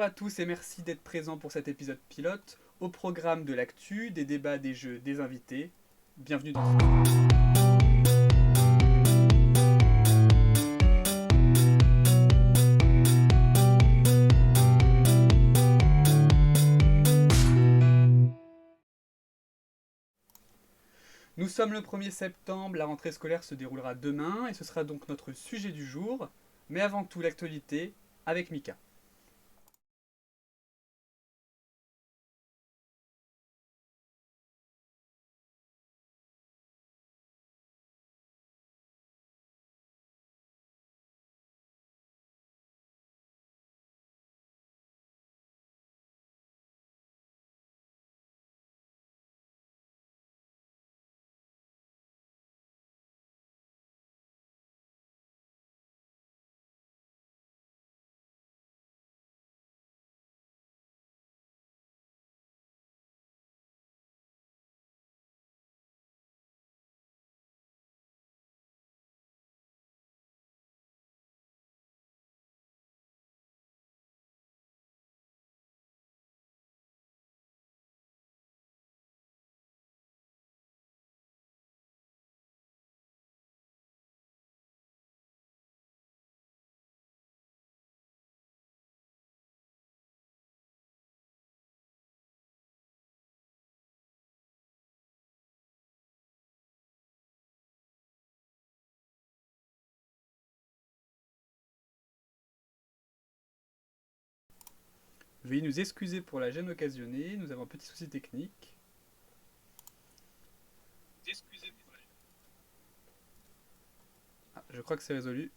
à tous et merci d'être présents pour cet épisode pilote. Au programme de l'actu, des débats, des jeux, des invités. Bienvenue dans Nous sommes le 1er septembre, la rentrée scolaire se déroulera demain et ce sera donc notre sujet du jour. Mais avant tout, l'actualité avec Mika. Veuillez nous excuser pour la gêne occasionnée, nous avons un petit souci technique. Je crois que c'est résolu.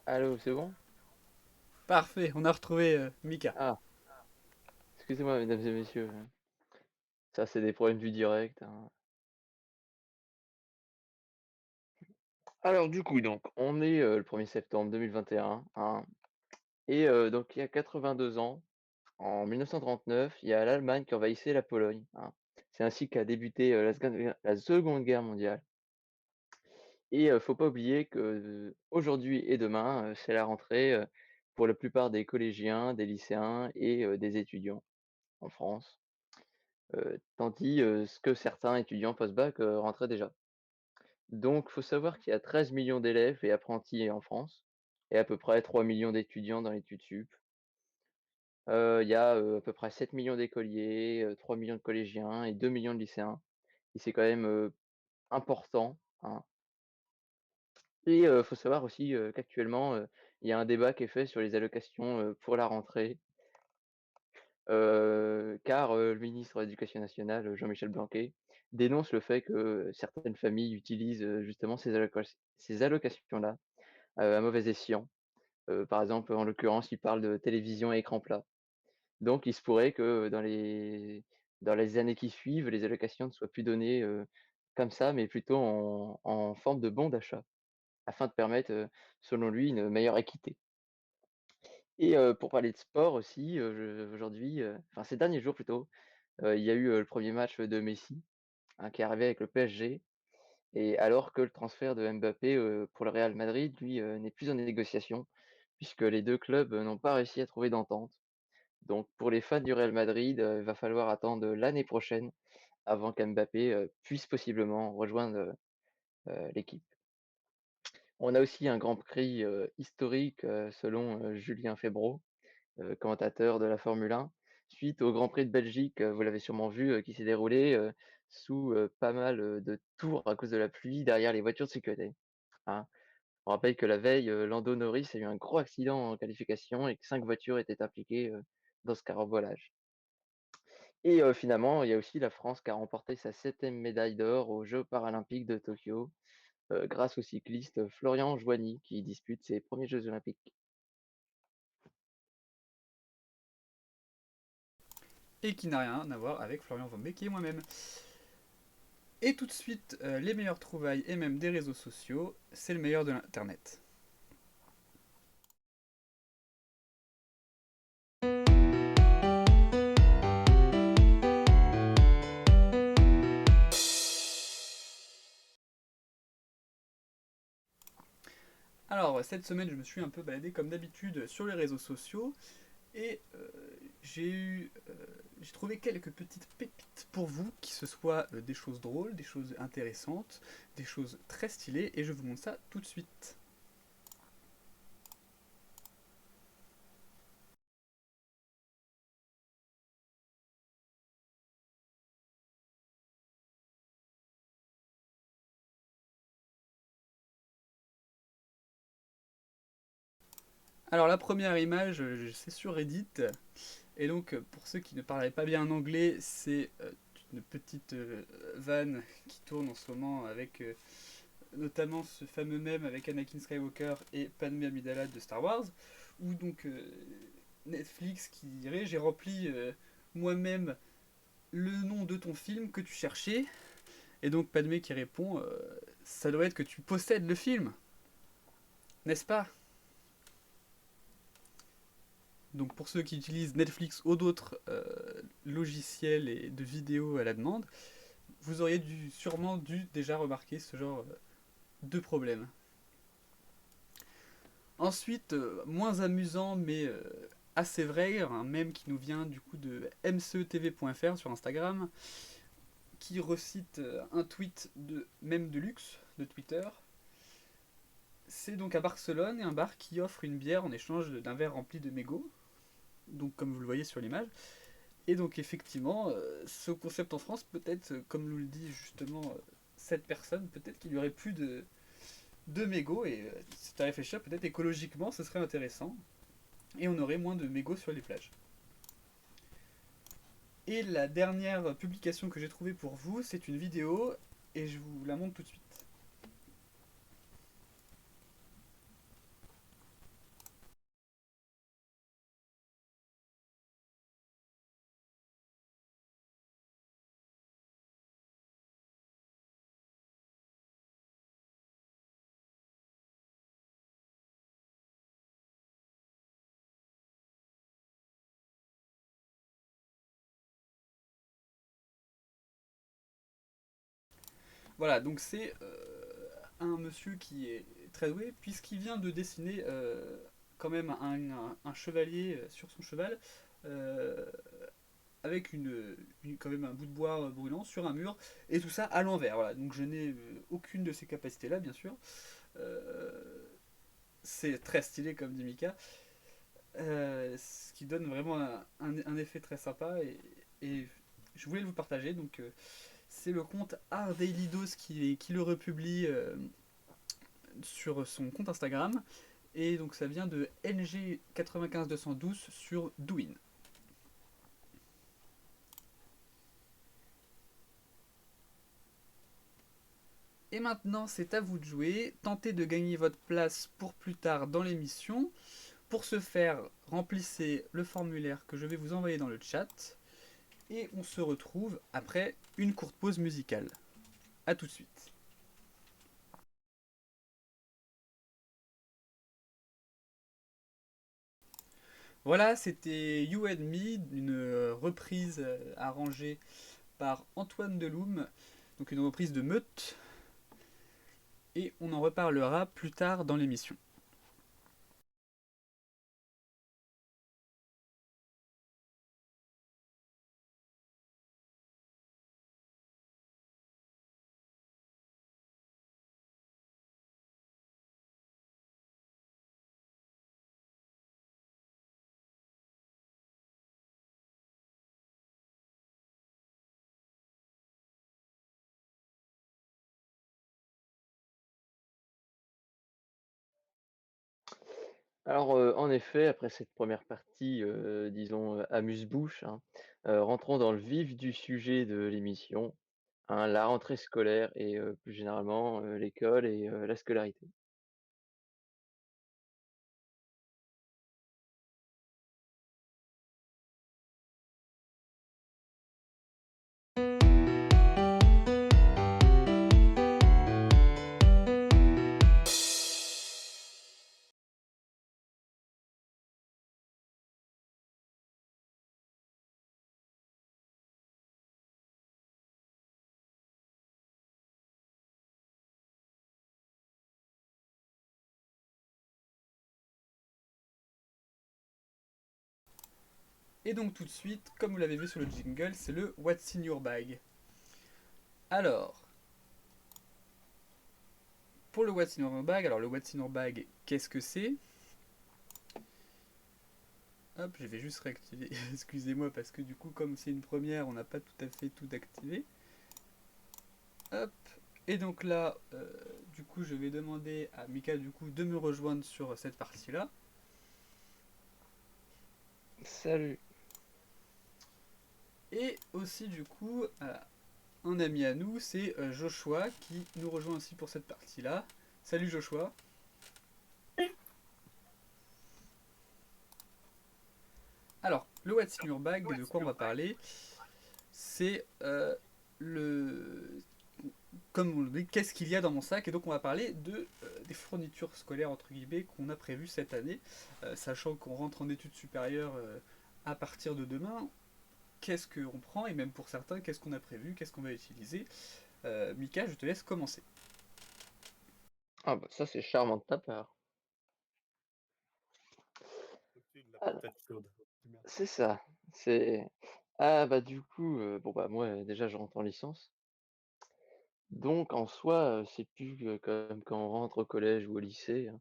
Allô, c'est bon? Parfait, on a retrouvé Mika. Ah, excusez-moi, mesdames et messieurs. Ça, c'est des problèmes du direct, hein. Alors, du coup, donc, on est le 1er septembre 2021, hein, et donc, il y a 82 ans, en 1939, il y a l'Allemagne qui envahissait la Pologne, hein. C'est ainsi qu'a débuté la Seconde Guerre mondiale. Et faut pas oublier que aujourd'hui et demain, c'est la rentrée pour la plupart des collégiens, des lycéens et des étudiants en France. Tandis que certains étudiants post-bac rentraient déjà. Donc faut savoir qu'il y a 13 millions d'élèves et apprentis en France et à peu près 3 millions d'étudiants dans l'études sup. Il y a, à peu près 7 millions d'écoliers, 3 millions de collégiens et 2 millions de lycéens et c'est quand même, important, hein. Et faut savoir aussi, qu'actuellement, il y a un débat qui est fait sur les allocations, pour la rentrée, car, le ministre de l'Éducation nationale, Jean-Michel Blanquer, dénonce le fait que certaines familles utilisent, justement ces allocations-là, à mauvais escient. Par exemple, en l'occurrence, il parle de télévision à écran plat. Donc il se pourrait que dans les années qui suivent, les allocations ne soient plus données, comme ça, mais plutôt en forme de bons d'achat, afin de permettre, selon lui, une meilleure équité. Et pour parler de sport aussi, aujourd'hui, enfin ces derniers jours plutôt, il y a eu, le premier match de Messi, hein, qui est arrivé avec le PSG et alors que le transfert de Mbappé, pour le Real Madrid, lui, n'est plus en négociation puisque les 2 clubs, n'ont pas réussi à trouver d'entente. Donc pour les fans du Real Madrid, il va falloir attendre l'année prochaine avant qu'Mbappé, puisse possiblement rejoindre, l'équipe. On a aussi un Grand Prix, historique, selon, Julien Febvre, commentateur de la Formule 1, suite au Grand Prix de Belgique, vous l'avez sûrement vu, qui s'est déroulé, sous, pas mal, de tours à cause de la pluie derrière les voitures de sécurité, hein. On rappelle que la veille, Lando Norris a eu un gros accident en qualification et que 5 voitures étaient impliquées, dans ce carambolage. Et finalement, il y a aussi la France qui a remporté sa 7e médaille d'or aux Jeux paralympiques de Tokyo, grâce au cycliste Florian Joigny qui dispute ses premiers Jeux olympiques. Et qui n'a rien à voir avec Florian Vambé qui est moi-même. Et tout de suite, les meilleures trouvailles et même des réseaux sociaux, c'est le meilleur de l'internet. Alors, cette semaine, je me suis un peu baladé comme d'habitude sur les réseaux sociaux et j'ai trouvé quelques petites pépites pour vous, qui ce soit des choses drôles, des choses intéressantes, des choses très stylées, et je vous montre ça tout de suite. Alors, la première image, c'est sur Reddit, et donc pour ceux qui ne parlaient pas bien en anglais, c'est une petite vanne qui tourne en ce moment avec notamment ce fameux mème avec Anakin Skywalker et Padmé Amidala de Star Wars, où donc Netflix qui dirait j'ai rempli moi-même le nom de ton film que tu cherchais, et donc Padmé qui répond ça doit être que tu possèdes le film, n'est-ce pas? Donc pour ceux qui utilisent Netflix ou d'autres logiciels et de vidéos à la demande, vous auriez sûrement dû déjà remarquer ce genre de problème. Ensuite, moins amusant mais assez vrai, un mème qui nous vient du coup de mcetv.fr sur Instagram, qui recite un tweet de mème de luxe de Twitter. C'est donc à Barcelone et un bar qui offre une bière en échange d'un verre rempli de mégots, donc comme vous le voyez sur l'image. Et donc effectivement, ce concept en France, peut-être, comme nous le dit justement cette personne, peut-être qu'il y aurait plus de mégots, et c'est à réfléchir, peut-être écologiquement ce serait intéressant, et on aurait moins de mégots sur les plages. Et la dernière publication que j'ai trouvée pour vous, c'est une vidéo, et je vous la montre tout de suite. Voilà, donc c'est un monsieur qui est très doué, puisqu'il vient de dessiner quand même un chevalier sur son cheval, euh, avec quand même un bout de bois brûlant sur un mur, et tout ça à l'envers. Voilà. Donc je n'ai aucune de ces capacités-là, bien sûr. Euh, c'est très stylé, comme dit Mika, ce qui donne vraiment un effet très sympa, et je voulais vous partager. Donc c'est le compte Art Daily Dose qui le republie sur son compte Instagram. Et donc ça vient de NG95212 sur Douyin. Et maintenant, c'est à vous de jouer. Tentez de gagner votre place pour plus tard dans l'émission. Pour ce faire, remplissez le formulaire que je vais vous envoyer dans le chat. Et on se retrouve après une courte pause musicale. A tout de suite. Voilà, c'était You and Me, une reprise arrangée par Antoine Deloum, donc une reprise de Meute, et on en reparlera plus tard dans l'émission. Alors, en effet, après cette première partie, disons, amuse-bouche, hein, rentrons dans le vif du sujet de l'émission, hein, la rentrée scolaire et plus généralement, l'école et la scolarité. Et donc tout de suite, comme vous l'avez vu sur le jingle, c'est le What's in your bag. Alors, pour le What's in your bag, alors le What's in your bag, qu'est-ce que c'est? Hop, je vais juste réactiver. Excusez-moi parce que du coup, comme c'est une première, on n'a pas tout à fait tout activé. Hop. Et donc là, du coup, je vais demander à Mika du coup de me rejoindre sur cette partie-là. Salut. Et aussi du coup, un ami à nous, c'est Joshua qui nous rejoint aussi pour cette partie-là. Salut Joshua. Alors, le What's in Your Bag, de quoi on va parler? C'est le. Comme on le dit, qu'est-ce qu'il y a dans mon sac? Et donc, on va parler des fournitures scolaires, entre guillemets, qu'on a prévues cette année, sachant qu'on rentre en études supérieures à partir de demain. Qu'est-ce qu'on prend? Et même pour certains, qu'est-ce qu'on a prévu? Qu'est-ce qu'on va utiliser? Mika, je te laisse commencer. Ah bah ça c'est charmant de ta part. Alors, c'est ça. C'est ah bah du coup, bon bah moi déjà je rentre en licence. Donc en soi, c'est plus, comme quand on rentre au collège ou au lycée, hein.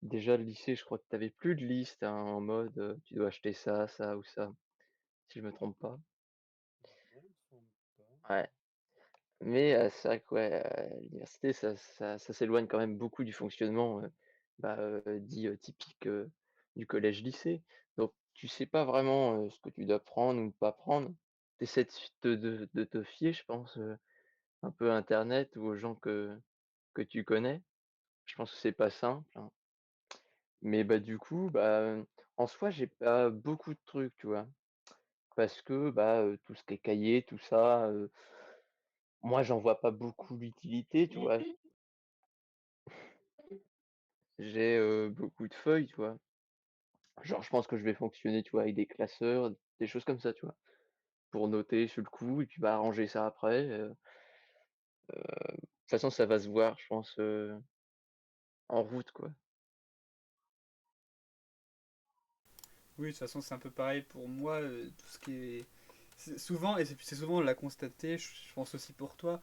Déjà le lycée, je crois que tu avais plus de liste, hein, en mode, tu dois acheter ça, ça ou ça, si je me trompe pas. Ouais. Mais c'est vrai que ouais, l'université ça s'éloigne quand même beaucoup du fonctionnement, dit, typique, du collège-lycée. Donc tu sais pas vraiment, ce que tu dois prendre ou ne pas prendre. Tu essaies de te fier, je pense, un peu à internet ou aux gens que tu connais. Je pense que c'est pas simple, hein. Mais bah, du coup, en soi, j'ai pas beaucoup de trucs, tu vois? Parce que, tout ce qui est cahier, tout ça, moi j'en vois pas beaucoup l'utilité, tu vois? J'ai, beaucoup de feuilles, tu vois? Genre, je pense que je vais fonctionner, tu vois, avec des classeurs, des choses comme ça, tu vois? Pour noter sur le coup et puis, ranger ça après, de toute façon, ça va se voir, je pense, en route, quoi. Oui, de toute façon, c'est un peu pareil pour moi. Tout ce qui est. Souvent, et c'est souvent on l'a constaté, je pense aussi pour toi,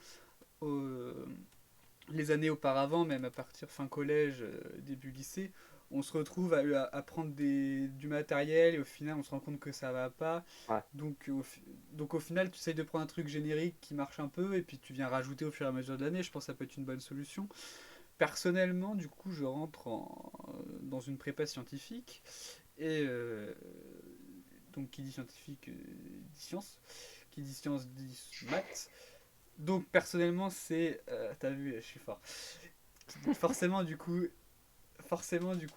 les années auparavant, même à partir fin collège, début lycée, on se retrouve à prendre du matériel et au final on se rend compte que ça va pas. Ouais, Donc au final tu essayes de prendre un truc générique qui marche un peu et puis tu viens rajouter au fur et à mesure de l'année. Je pense que ça peut être une bonne solution. Personnellement, du coup, je rentre dans une prépa scientifique et donc qui dit scientifique dit science, qui dit science dit maths. Donc personnellement c'est, t'as vu, je suis fort. Forcément du coup,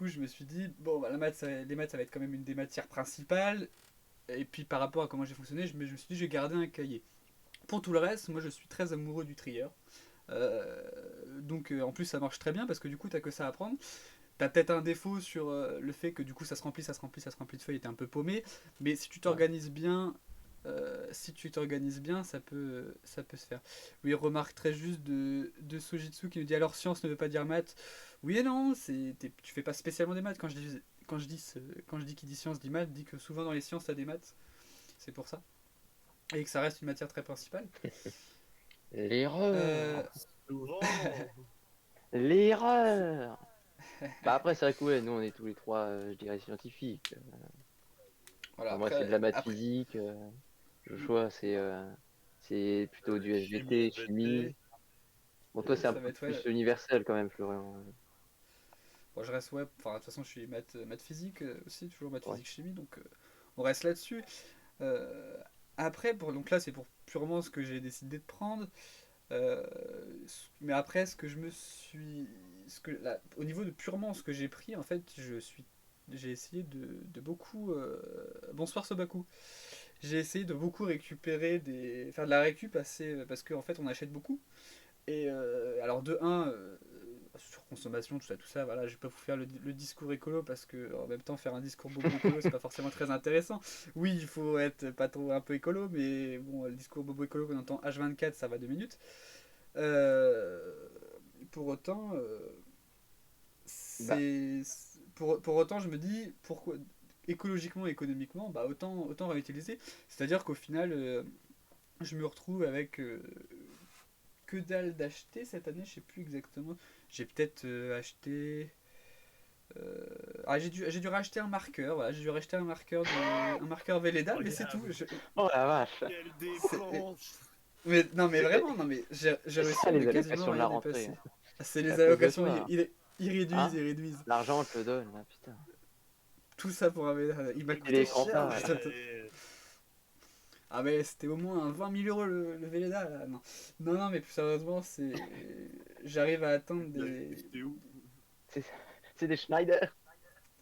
je me suis dit bon bah, les maths ça va être quand même une des matières principales. Et puis par rapport à comment j'ai fonctionné, je me suis dit j'ai gardé un cahier. Pour tout le reste, moi je suis très amoureux du trieur. Donc en plus ça marche très bien parce que du coup t'as que ça à prendre. T'as peut-être un défaut sur le fait que du coup ça se remplit, ça se remplit, ça se remplit de feuilles et t'es un peu paumé. Mais ouais. si tu t'organises bien, ça peut se faire. Oui, remarque très juste de Sojitsu qui nous dit alors science ne veut pas dire maths. Oui et non, tu fais pas spécialement des maths. Quand je dis qui dit science dit maths, dit que souvent dans les sciences t'as des maths. C'est pour ça. Et que ça reste une matière très principale. Euh, L'erreur! L'erreur! Bah, après, c'est vrai que ouais, nous, on est tous les 3 je dirais scientifiques. voilà, Enfin, moi, c'est de la maths après, physique, Joshua, c'est plutôt du SVT, chimie. Bon, toi, c'est un ça va peu être plus ouais. universel quand même, Florian. Bon, je reste ouais. Enfin, de toute façon, je suis maths physique aussi, toujours maths Ouais. physique chimie, donc on reste là-dessus. Euh, Après, donc là, c'est pour purement ce que j'ai décidé de prendre. Euh, mais après, au niveau de purement ce que j'ai pris, en fait, j'ai essayé de beaucoup. Bonsoir Sobaku. J'ai essayé de beaucoup faire de la récup assez, parce qu'en fait, on achète beaucoup. Et alors de un, surconsommation, tout ça, voilà, je vais pas vous faire le discours écolo parce que en même temps faire un discours bobo écolo c'est pas forcément très intéressant. Oui, il faut être pas trop un peu écolo, mais bon, le discours bobo écolo qu'on entend H24 ça va 2 minutes. Euh, pour autant, Bah, pour autant je me dis pourquoi. écologiquement, économiquement, bah autant réutiliser. C'est-à-dire qu'au final, je me retrouve avec que dalle d'acheter cette année, je sais plus exactement. J'ai peut-être acheté. J'ai dû racheter un marqueur, voilà, j'ai dû racheter un marqueur Velleda, mais c'est tout. Incroyable. Oh la vache! Quelle C'est- dépense! mais non, mais C'est vraiment, non, mais j'ai c'est réussi ça à ne les quasiment allocations de la rien rentrée, dépasser. hein. C'est C'est à les cause de allocations, toi, hein. ils réduisent, Hein? ils réduisent. L'argent, on te le donne, là, putain. Tout ça pour un Velleda. Il m'a Mais Et coûté les cher. crampas, là. purée. Ah, mais c'était au moins 20 000 € le Velleda, là. Non. Non, non, mais plus sérieusement, j'arrive à atteindre Il a des. acheté où? C'est c'est des Schneider.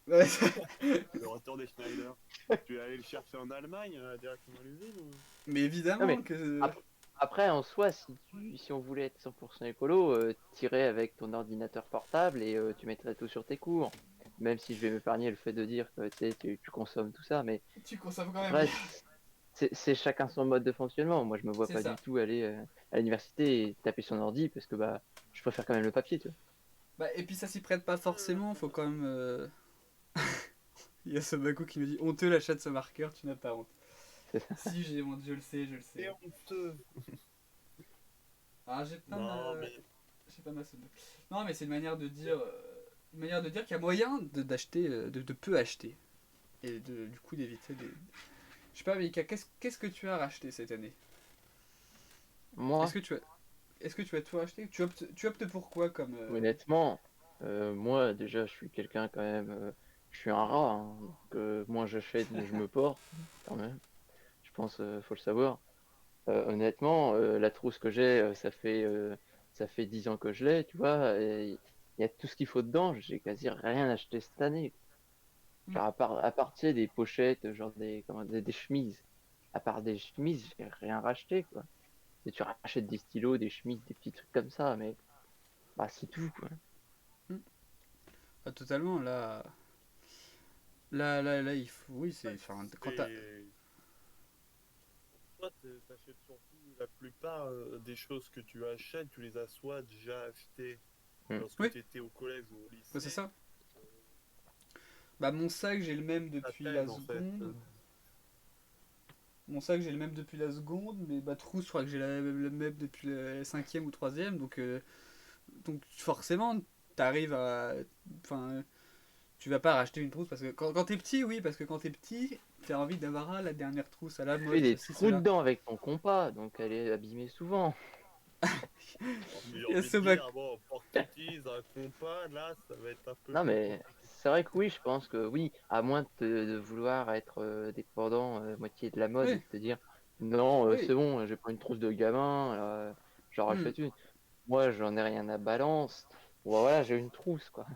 Ouais, Le retour des Schneider. Tu es allé le chercher en Allemagne, directement à l'usine ou... mais Non, évidemment mais que. après, en soi, si on voulait être 100% écolo, t'irais avec ton ordinateur portable et tu mettrais tout sur tes cours. Même si je vais m'épargner le fait de dire que tu sais, tu consommes tout ça, mais Tu consommes quand même, après, oui. c'est chacun son mode de fonctionnement. Moi, je me vois C'est pas du ça. tout aller à l'université et taper son ordi parce que bah, je préfère quand même le papier, tu vois. Bah, et puis ça s'y prête pas forcément, faut quand même. Il y a Sobaku qui me dit honteux l'achat de ce marqueur, tu n'as pas honte. C'est ça. Si j'ai honte, je le sais, je le C'est sais. honteux. Ah, Non, mais j'ai pas ma somme. Non, mais c'est une manière de dire qu'il y a moyen d'acheter, de peu acheter. Et du coup d'éviter des. Je sais pas, Mika, qu'est-ce que tu as racheté cette année? Moi, Est-ce que tu as, est-ce que tu as tout racheté? Tu optes pour quoi comme. honnêtement, moi, déjà, je suis quelqu'un quand même. Je suis un rat, hein, donc moins j'achète, mieux je me porte, quand même. Je pense, faut le savoir. Honnêtement, la trousse que j'ai, ça fait 10 ans que je l'ai, tu vois, et il y a tout ce qu'il faut dedans. J'ai quasi rien acheté cette année. Hmm. Genre à part, tu sais, des pochettes, genre des chemises. À part des chemises, j'ai rien racheté, quoi. Et tu rachètes des stylos, des chemises, des petits trucs comme ça, mais bah c'est tout, quoi. Hmm. Ah, totalement, là, il faut. Oui, c'est. ouais, Enfin, quand t'as. c'est... Toi, t'achètes surtout la plupart des choses que tu achètes, tu les as soit déjà achetées Mm. lorsque Oui, tu étais au collège ou au bah, c'est lycée, ça. Bah, mon sac, j'ai le même ta depuis la thèse en fait. seconde. Mon sac, j'ai le même depuis la seconde, mais ma trousse, je crois que j'ai le même depuis la cinquième ou troisième. Donc forcément, t'arrives à. Enfin, tu vas pas racheter une trousse parce que quand t'es petit, oui, parce que quand t'es petit, t'as envie d'avoir la dernière trousse à la Tu fais mode, des ceci, trous cela. dedans avec ton compas, donc elle est abîmée souvent. Oh, mais j'ai Il y a envie ce de bac. dire, bon, pour que tu utilises un compas, là, ça va être un peu Non, plus mais compliqué. c'est vrai que oui, je pense que oui, à moins de vouloir être dépendant moitié de la mode et Oui, de te dire non, c'est oui. bon, j'ai pas une trousse de gamin, j'en Hmm. rachète une. Moi, j'en ai rien à balance. Bon, voilà, j'ai une trousse, quoi.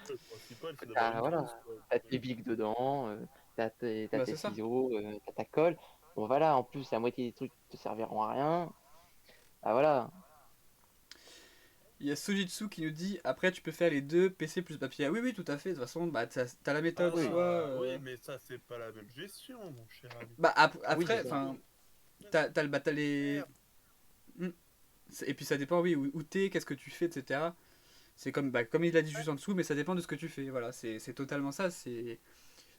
Le principal, c'est d'avoir T'as, une voilà, trousse, quoi. t'as tes bics dedans, t'as Bah, tes c'est ça. ciseaux, t'as ta colle. Bon, voilà, en plus, la moitié des trucs te serviront à rien. Ah, voilà. Il y a Sojitsu qui nous dit après, tu peux faire les deux, PC plus papier. Ah oui, oui, tout à fait. De toute façon, bah, t'as la méthode Oui, soit. Oui, mais ça, c'est pas la même gestion, mon cher ami. Bah, oui, c'est après, ça. enfin, Bon, t'as les. merde. Hmm. Et puis ça dépend, oui, où t'es, qu'est-ce que tu fais, etc. C'est comme, bah, comme il l'a dit juste en dessous, mais ça dépend de ce que tu fais. Voilà, c'est totalement ça.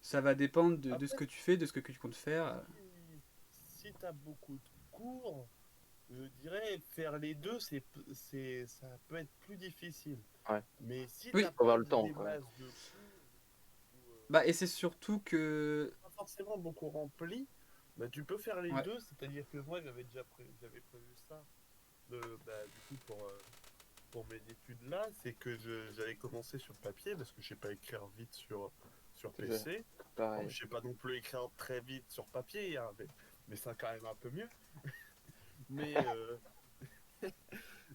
Ça va dépendre de ce Après, que tu fais, de ce que tu comptes faire. si t'as beaucoup de cours, je dirais faire les deux, ça peut être plus difficile. Ouais, Mais si Oui, t'as faut avoir pas le temps, des quoi. masses de cours ou bah, et c'est surtout que. pas forcément beaucoup remplis, bah, tu peux faire les Ouais, deux. C'est-à-dire que moi, j'avais prévu ça du coup pour mes études là, c'est que j'allais commencer sur papier parce que je sais pas écrire vite sur C'est ça. PC. Bon, Pareil. je sais pas non plus écrire très vite sur papier, hein, mais ça quand même un peu mieux. Mais,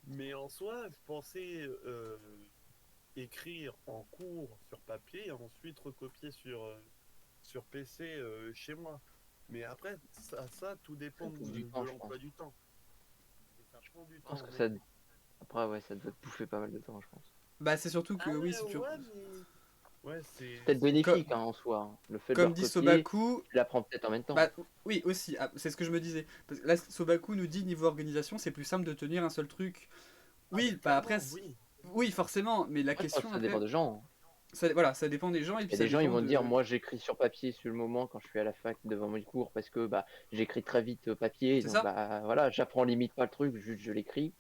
mais en soi, je pensais écrire en cours sur papier et ensuite recopier sur PC chez moi. Mais après, ça tout Ça dépend te du de temps, je pense. l'emploi du temps. Et ça prend du Je pense temps, que ça. honnêtement. Après, ouais, ça doit te bouffer pas mal de temps, je pense. bah, c'est surtout que, Ah oui, ouais, si tu. ouais, mais... Ouais, C'est peut-être Co- bénéfique hein, en soi, hein. Le fait de le Comme dit recopier, Sobaku, tu l'apprends peut-être en même temps. bah oui aussi, c'est ce que je me disais. Parce que là, Sobaku nous dit niveau organisation, c'est plus simple de tenir un seul truc. Ah ben Oui, bah après, clairement, oui. oui forcément, mais la Moi, je pense que question ça dépend après, des gens, hein. voilà, ça dépend des gens et Il puis y a ça des gens, ils dépend vont te dire, de. moi j'écris sur papier sur le moment quand je suis à la fac devant mes cours parce que bah j'écris très vite papier, C'est donc ça? bah voilà, j'apprends limite pas le truc, juste je l'écris.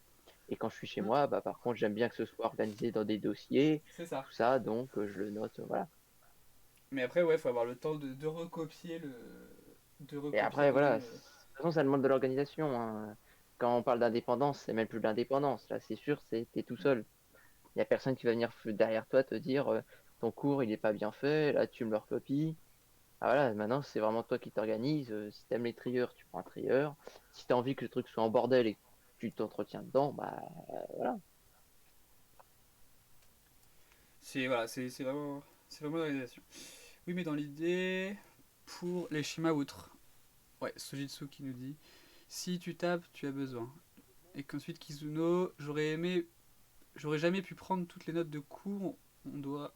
Et quand je suis chez Hmm, moi, bah par contre j'aime bien que ce soit organisé dans des dossiers, c'est ça. tout ça, donc je le note, voilà. Mais après, ouais, faut avoir le temps de recopier de Et recopier après, bien voilà, le. de toute façon, ça demande de l'organisation, hein. Quand on parle d'indépendance, c'est même plus de l'indépendance. Là, c'est sûr, t'es tout seul. Il n'y a personne qui va venir derrière toi te dire ton cours, il n'est pas bien fait, là, tu me le recopies. Ah, voilà, maintenant, c'est vraiment toi qui t'organises. Si t'aimes les trieurs, tu prends un trieur. Si t'as envie que le truc soit en bordel et que tu t'entretiens dedans, bah voilà. Voilà, c'est vraiment l'organisation. Oui, mais dans l'idée, pour les schémas outre. Ouais, Sojitsu qui nous dit si tu tapes, tu as besoin. Et qu'ensuite Kizuno, j'aurais jamais pu prendre toutes les notes de cours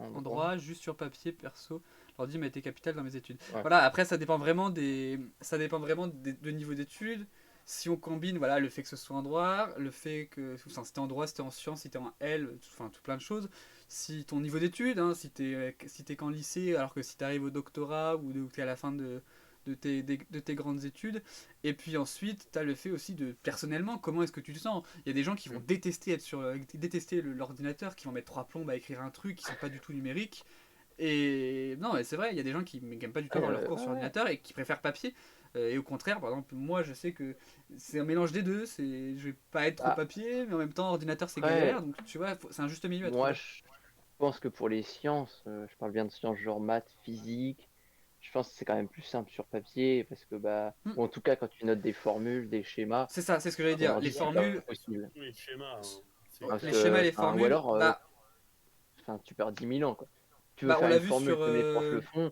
En en droit. droit juste sur papier perso. L'ordi m'a été capital dans mes études. Ouais. Voilà, après ça dépend vraiment de niveau d'études. Si on combine voilà le fait que ce soit en droit, le fait que enfin, si t'es en droit, si t'es en sciences, si t'es en L, enfin tout plein de choses. Si ton niveau d'études, hein, si t'es qu'en lycée, alors que si t'arrives au doctorat ou t'es à la fin de tes grandes études. Et puis ensuite, tu as le fait aussi de personnellement, comment est-ce que tu te sens. Il y a des gens qui vont Mm. détester l'ordinateur, qui vont mettre 3 plombes à écrire un truc, qui sont pas du tout numériques. Et non, mais c'est vrai, il y a des gens qui n'aiment pas du tout Ouais, avoir leur cours sur ouais. ordinateur et qui préfèrent papier. Et au contraire, par exemple, moi je sais que c'est un mélange des deux. Je vais pas être au Bah, papier, mais en même temps, ordinateur c'est après, galère. Donc tu vois, c'est un juste milieu à moi, trouver. je pense que pour les sciences, je parle bien de sciences genre maths, physique, je pense que c'est quand même plus simple sur papier parce que, bah, Hmm. ou en tout cas, quand tu notes des formules, des schémas, C'est ça, c'est ce que j'allais ton dire. Les ordi, c'est pas formules, possible. Surtout les schémas, hein. Parce les schémas, que, les enfin, ou formules, alors, enfin, tu perds 10 000 ans, quoi. Tu veux bah on faire l'a une vu formule sur, que mes profs le font,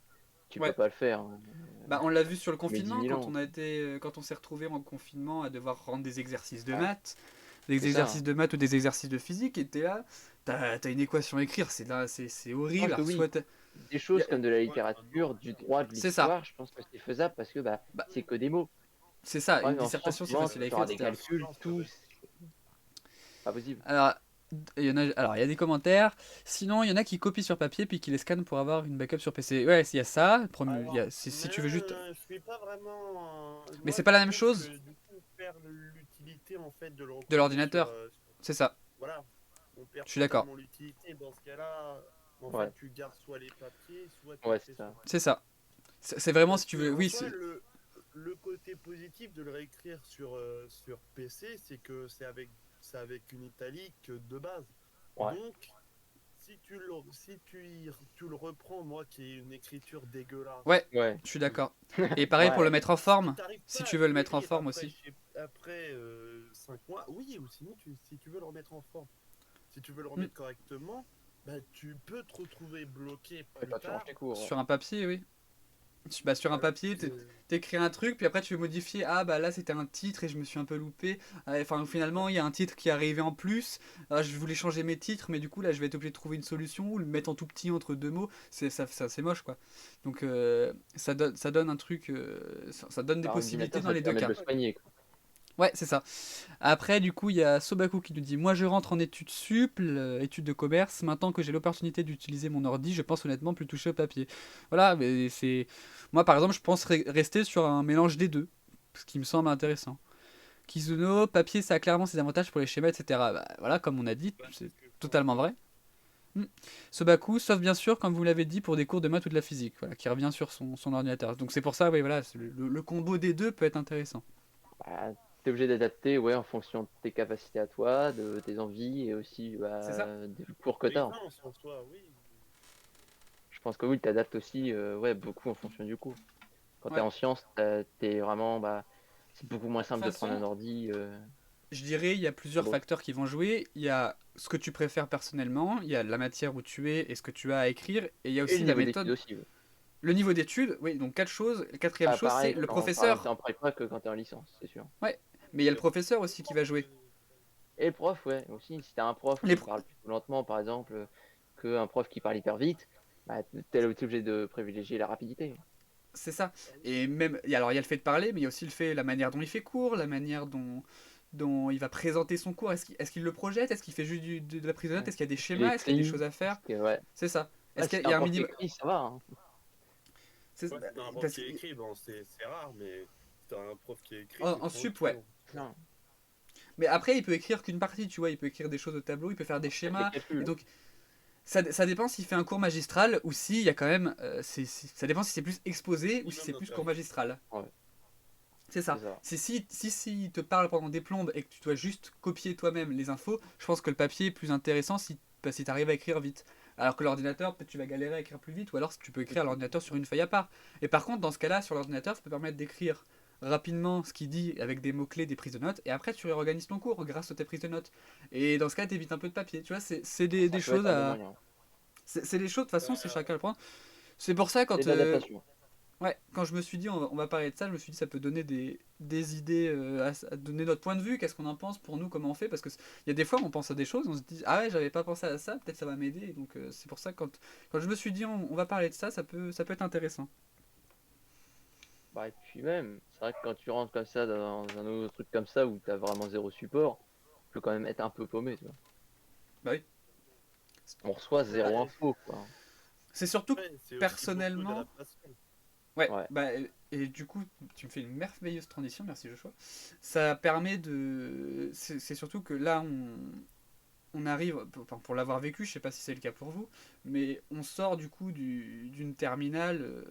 tu peux ouais, pas le faire, hein. bah, on l'a vu sur le Tu mets dix confinement mille ans. quand on s'est retrouvé en confinement à devoir rendre des exercices de Ouais, maths, c'est ça, hein. ou des exercices de physique, et t'es là, t'as une équation à écrire, c'est Non, horrible. je Alors t'oublie. soit Des y choses a- comme de la Ouais, maintenant, littérature, du droit, de c'est ça, l'histoire, je pense que c'est faisable parce que bah, bah, c'est que des mots. c'est ça, Ouais, une mais en sciences, dissertation c'est souvent, facile à tu écrire, auras des etc. calculs, ça va tout, être. c'est pas possible. Alors, il y a des commentaires. Sinon, il y en a qui copient sur papier puis qui les scannent pour avoir une backup sur PC. Ouais, il y a ça. Alors, Si mais tu veux juste. je suis pas vraiment. Mais Moi, c'est je pas la même trouve chose que du coup, on perd l'utilité en fait de le de recopier sur. l'ordinateur. C'est ça. Voilà, on perd Je suis d'accord. totalement l'utilité. Dans ce cas-là, en fait, Ouais, tu gardes soit les papiers, soit tu le ouais, c'est fais ça. sur. C'est ça. C'est vraiment si Parce tu que veux. en Oui, soi, le côté positif de le réécrire sur PC, c'est que c'est avec une italique de base. Ouais, Donc, si tu le reprends, moi qui ai une écriture dégueulasse, ouais, ouais, je suis d'accord. Et pareil pour le ouais, mettre en si tu forme. n'arrives Si pas tu à veux le le mettre en lire forme aussi. après 5 mois, oui, ou sinon, si tu veux le remettre en forme, si tu veux le Hmm. remettre correctement, bah, tu peux te retrouver bloqué ouais, plus quand tu ranges tard. tes cours, ouais. Sur un papier, oui. Bah, sur un Alors papier, que, t'écris un truc, puis après tu veux modifier. Ah bah là c'était un titre et je me suis un peu loupé. Enfin ouais, finalement il y a un titre qui est arrivé en plus. Ah, je voulais changer mes titres, mais du coup là je vais être obligé de trouver une solution ou le mettre en tout petit entre deux mots. C'est moche quoi. Donc ça donne un truc, ça donne des Par possibilités ordinateur, dans ça te les deux permet de cas. le soigner, quoi. Ouais, c'est ça. Après, du coup, il y a Sobaku qui nous dit moi, je rentre en études sup, études de commerce. Maintenant que j'ai l'opportunité d'utiliser mon ordi, je pense honnêtement plus toucher au papier. Voilà, mais c'est. Moi, par exemple, je pense rester sur un mélange des deux, ce qui me semble intéressant. Kizuno, papier, ça a clairement ses avantages pour les schémas, etc. Bah, voilà, comme on a dit, bah, c'est c'est ce que je pense totalement vrai. aussi. Hmm. Sobaku, sauf bien sûr, comme vous l'avez dit, pour des cours de maths ou de la physique, voilà, qui revient sur son ordinateur. Donc c'est pour ça, oui, voilà, le combo des deux peut être intéressant. Bah, t'es obligé d'adapter, ouais, en fonction de tes capacités à toi, de tes envies et aussi C'est ça? des cours que t'as, hein. Compétence en soi, oui. Je pense que oui, t'adaptes aussi, ouais, beaucoup en fonction du cours. Quand t'es Ouais. en sciences, t'es vraiment, bah, c'est beaucoup moins Bah, de toute simple de prendre un façon, ordi. je dirais, il y a Pour plusieurs d'autres. facteurs qui vont jouer. Il y a ce que tu préfères personnellement, il y a la matière où tu es et ce que tu as à écrire, et il y a Et le aussi la niveau d'études méthode. aussi, ouais. Le niveau d'études, oui, donc quatre choses. La quatrième Pas chose, c'est pareil le quand t'es professeur. en prépa que quand t'es en licence, c'est sûr. Ouais, mais il y a le Et professeur les aussi qui va profs, jouer. Et le prof, ouais, aussi, si t'as un prof Les qui pro- parle plutôt lentement, par exemple, qu'un prof qui parle hyper vite, bah, t'es obligé de privilégier la rapidité. C'est ça. ah oui. Et même, alors il y a le fait de parler, mais il y a aussi la manière dont il fait cours, la manière dont il va présenter son cours. Est-ce qu'il le projette? Est-ce qu'il fait juste de la prise de notes? Ouais. Est-ce qu'il y a des Est-ce qu'il schémas? Est-ce qu'il y a des écrit? choses à faire? Ouais, C'est ça. Est-ce Ouais, si qu'il t'as y un a un prof qui minimum? écrit, ça va, hein. Ouais, si t'as un prof Parce qui que écrit, bon, c'est rare, mais si t'as un prof qui écrit, en, t'es en sup, ouais. tranquille. Non, Mais après, il peut écrire qu'une partie, tu vois. Il peut écrire des choses au tableau, il peut faire des faites les schémas. Et calculs. donc, ça dépend s'il fait un cours magistral ou s'il y a quand même. Ça dépend si c'est plus exposé ou si Minimum c'est plus cours d'interaction. magistral. Ouais, C'est c'est ça. ça. Si il te parle pendant des plombes et que tu dois juste copier toi-même les infos, je pense que le papier est plus intéressant si tu arrives à écrire vite. Alors que l'ordinateur, peut-être tu vas galérer à écrire plus vite, ou alors tu peux écrire à l'ordinateur sur une feuille à part. Et par contre, dans ce cas-là, sur l'ordinateur, ça peut permettre d'écrire rapidement ce qu'il dit avec des mots-clés, des prises de notes, et après tu réorganises ton cours grâce à tes prises de notes. Et dans ce cas, t'évites un peu de papier. Tu vois, c'est Ça des peut être choses un bon à. moyen. C'est des choses, de toute façon, c'est Bah, chacun le prendre. C'est pour ça, C'est quand de l'adaptation. ouais, quand je me suis dit on va parler de ça, je me suis dit ça peut donner des idées, à donner notre point de vue, qu'est-ce qu'on en pense pour nous, comment on fait, parce que il y a des fois on pense à des choses, on se dit ah ouais j'avais pas pensé à ça, peut-être ça va m'aider, donc c'est pour ça que quand je me suis dit on va parler de ça, ça peut être intéressant. Bah, et puis même, c'est vrai que quand tu rentres comme ça dans un autre truc comme ça où t'as vraiment zéro support, tu peux quand même être un peu paumé, tu vois. Bah oui. On reçoit Bah, zéro info, quoi. c'est surtout que ouais, c'est aussi beaucoup personnellement, d'adaptation. ouais, Ouais. bah et du coup tu me fais une merveilleuse transition, merci Joshua. Ça permet de, c'est surtout que là on arrive, pour l'avoir vécu, je sais pas si c'est le cas pour vous, mais on sort du coup d'une terminale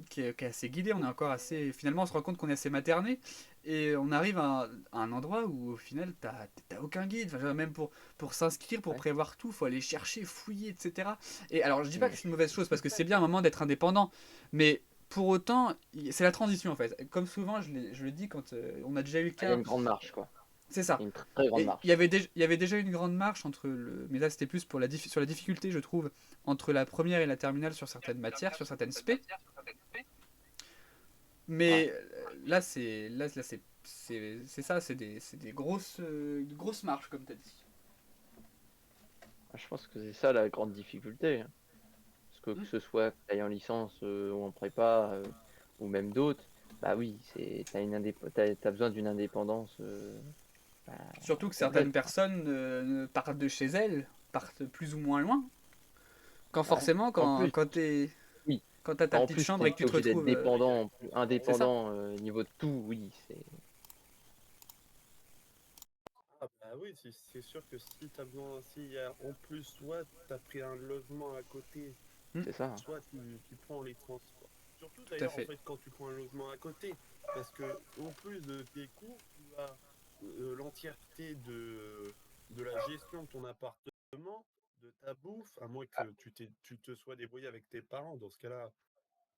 qui est assez guidée, on est encore assez. Finalement, on se rend compte qu'on est assez materné, et on arrive à un endroit où au final, t'as aucun guide, enfin, même pour s'inscrire, pour Ouais. prévoir tout, faut aller chercher, fouiller, etc. Et alors, je dis pas Mm. que c'est une mauvaise chose, parce que c'est bien un moment d'être indépendant, mais pour autant, c'est la transition en fait. Comme souvent, je le dis quand on a déjà eu le Il y a cas, une grande marche, quoi. c'est Il y ça. a une très grande Et marche. il y avait déjà une grande marche entre le. Mais là, c'était plus pour sur la difficulté, je trouve, entre la première et la terminale sur certaines matières, sur certaines spé. Ouais. Mais là c'est ça, c'est des grosses marches, comme tu as dit. Je pense que c'est ça la grande difficulté, hein. Parce que Hmm. ce soit que tu ailles en licence ou en prépa ou même d'autres, bah oui, t'as besoin d'une indépendance bah, Surtout que certaines complète. personnes partent de chez elles, partent plus ou moins loin. Quand Ouais. forcément, En plus, oui. quand t'as ta En petite plus, chambre t'es et que tu pas te obligé d'être retrouves. Ouais, il y a dépendant, C'est ça. indépendant niveau de tout, oui, Ah bah oui, c'est sûr que si t'as besoin, s'il y a en plus, soit t'as pris un logement à côté, Hmm. c'est ça. soit tu prends les transports. Surtout Tout à d'ailleurs, en fait. fait, quand tu prends un logement à côté, parce que en plus de tes cours, tu as l'entièreté de la gestion de ton appartement, de ta bouffe, à moins que tu te sois débrouillé avec tes parents. Dans ce cas-là,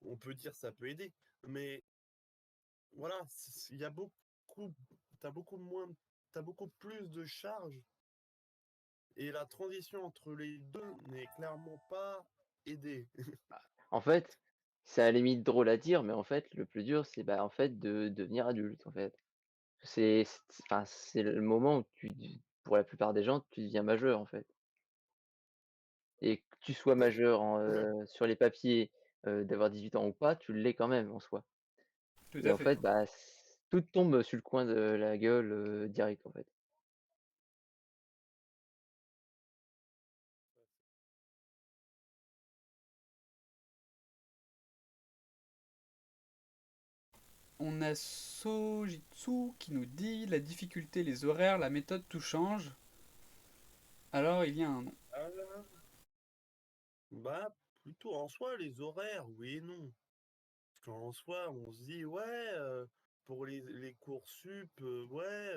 on peut dire ça peut aider. Mais voilà, il y a beaucoup, t'as beaucoup moins, t'as beaucoup plus de charges et la transition entre les deux n'est clairement pas aidée. En fait, c'est à la limite drôle à dire, mais en fait, le plus dur, c'est bah, en fait de devenir adulte, en fait. Enfin, c'est le moment où pour la plupart des gens, tu deviens majeur, en fait. Et que tu sois majeur sur les papiers, d'avoir 18 ans ou pas, tu l'es quand même en soi. Tout Et à en fait. fait, bah, tout te tombe sur le coin de la gueule direct, en fait. On a Sojitsu qui nous dit la difficulté, les horaires, la méthode, tout change. Alors il y a un nom. Ah là, bah, plutôt en soi, les horaires, oui et non. Parce qu'en soi, on se dit, ouais, pour les cours sup, ouais,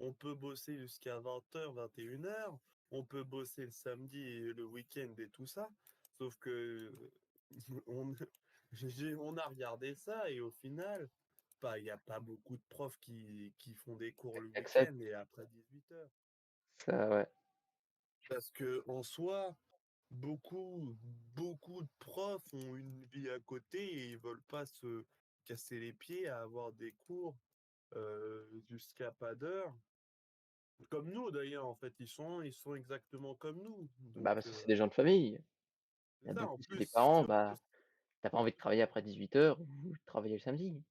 on peut bosser jusqu'à 20h, 21h, on peut bosser le samedi et le week-end et tout ça. Sauf que on, on a regardé ça et au final, bah, il n'y a pas beaucoup de profs qui font des cours le Accepte week-end et après 18h. ça, ouais. Parce que en soi, beaucoup de profs ont une vie à côté et ils veulent pas se casser les pieds à avoir des cours jusqu'à pas d'heure. Comme nous d'ailleurs, en fait, ils sont exactement comme nous. Bah, Donc parce que c'est des gens de famille. Il c'est y a ça. En beaucoup, c'est des plus, parents, bah, t'as pas envie de travailler après 18h ou de travailler le samedi.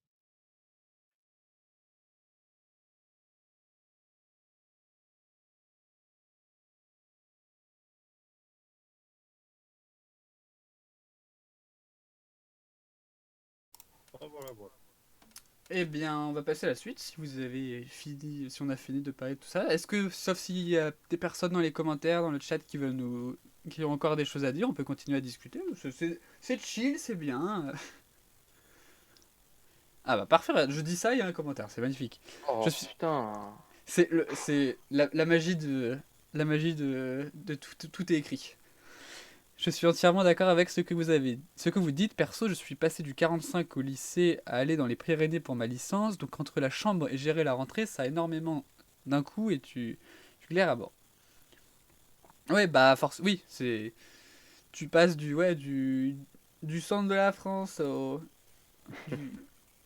Voilà, voilà. Eh bien, on va passer à la suite. Si vous avez fini, si on a fini de parler de tout ça, est-ce que, sauf s'il y a des personnes dans les commentaires, dans le chat qui veulent qui ont encore des choses à dire, on peut continuer à discuter. C'est chill, c'est bien. Ah bah parfait. Je dis ça, il y a un commentaire, c'est magnifique. Je Oh suis, putain. c'est la magie de tout est écrit. Je suis entièrement d'accord avec ce que vous dites. Perso, je suis passé du 45 au lycée à aller dans les Pyrénées pour ma licence. Donc entre la chambre et gérer la rentrée, ça a énormément d'un coup et tu glaires à bord. Ouais, bah force, oui, tu passes du centre de la France du-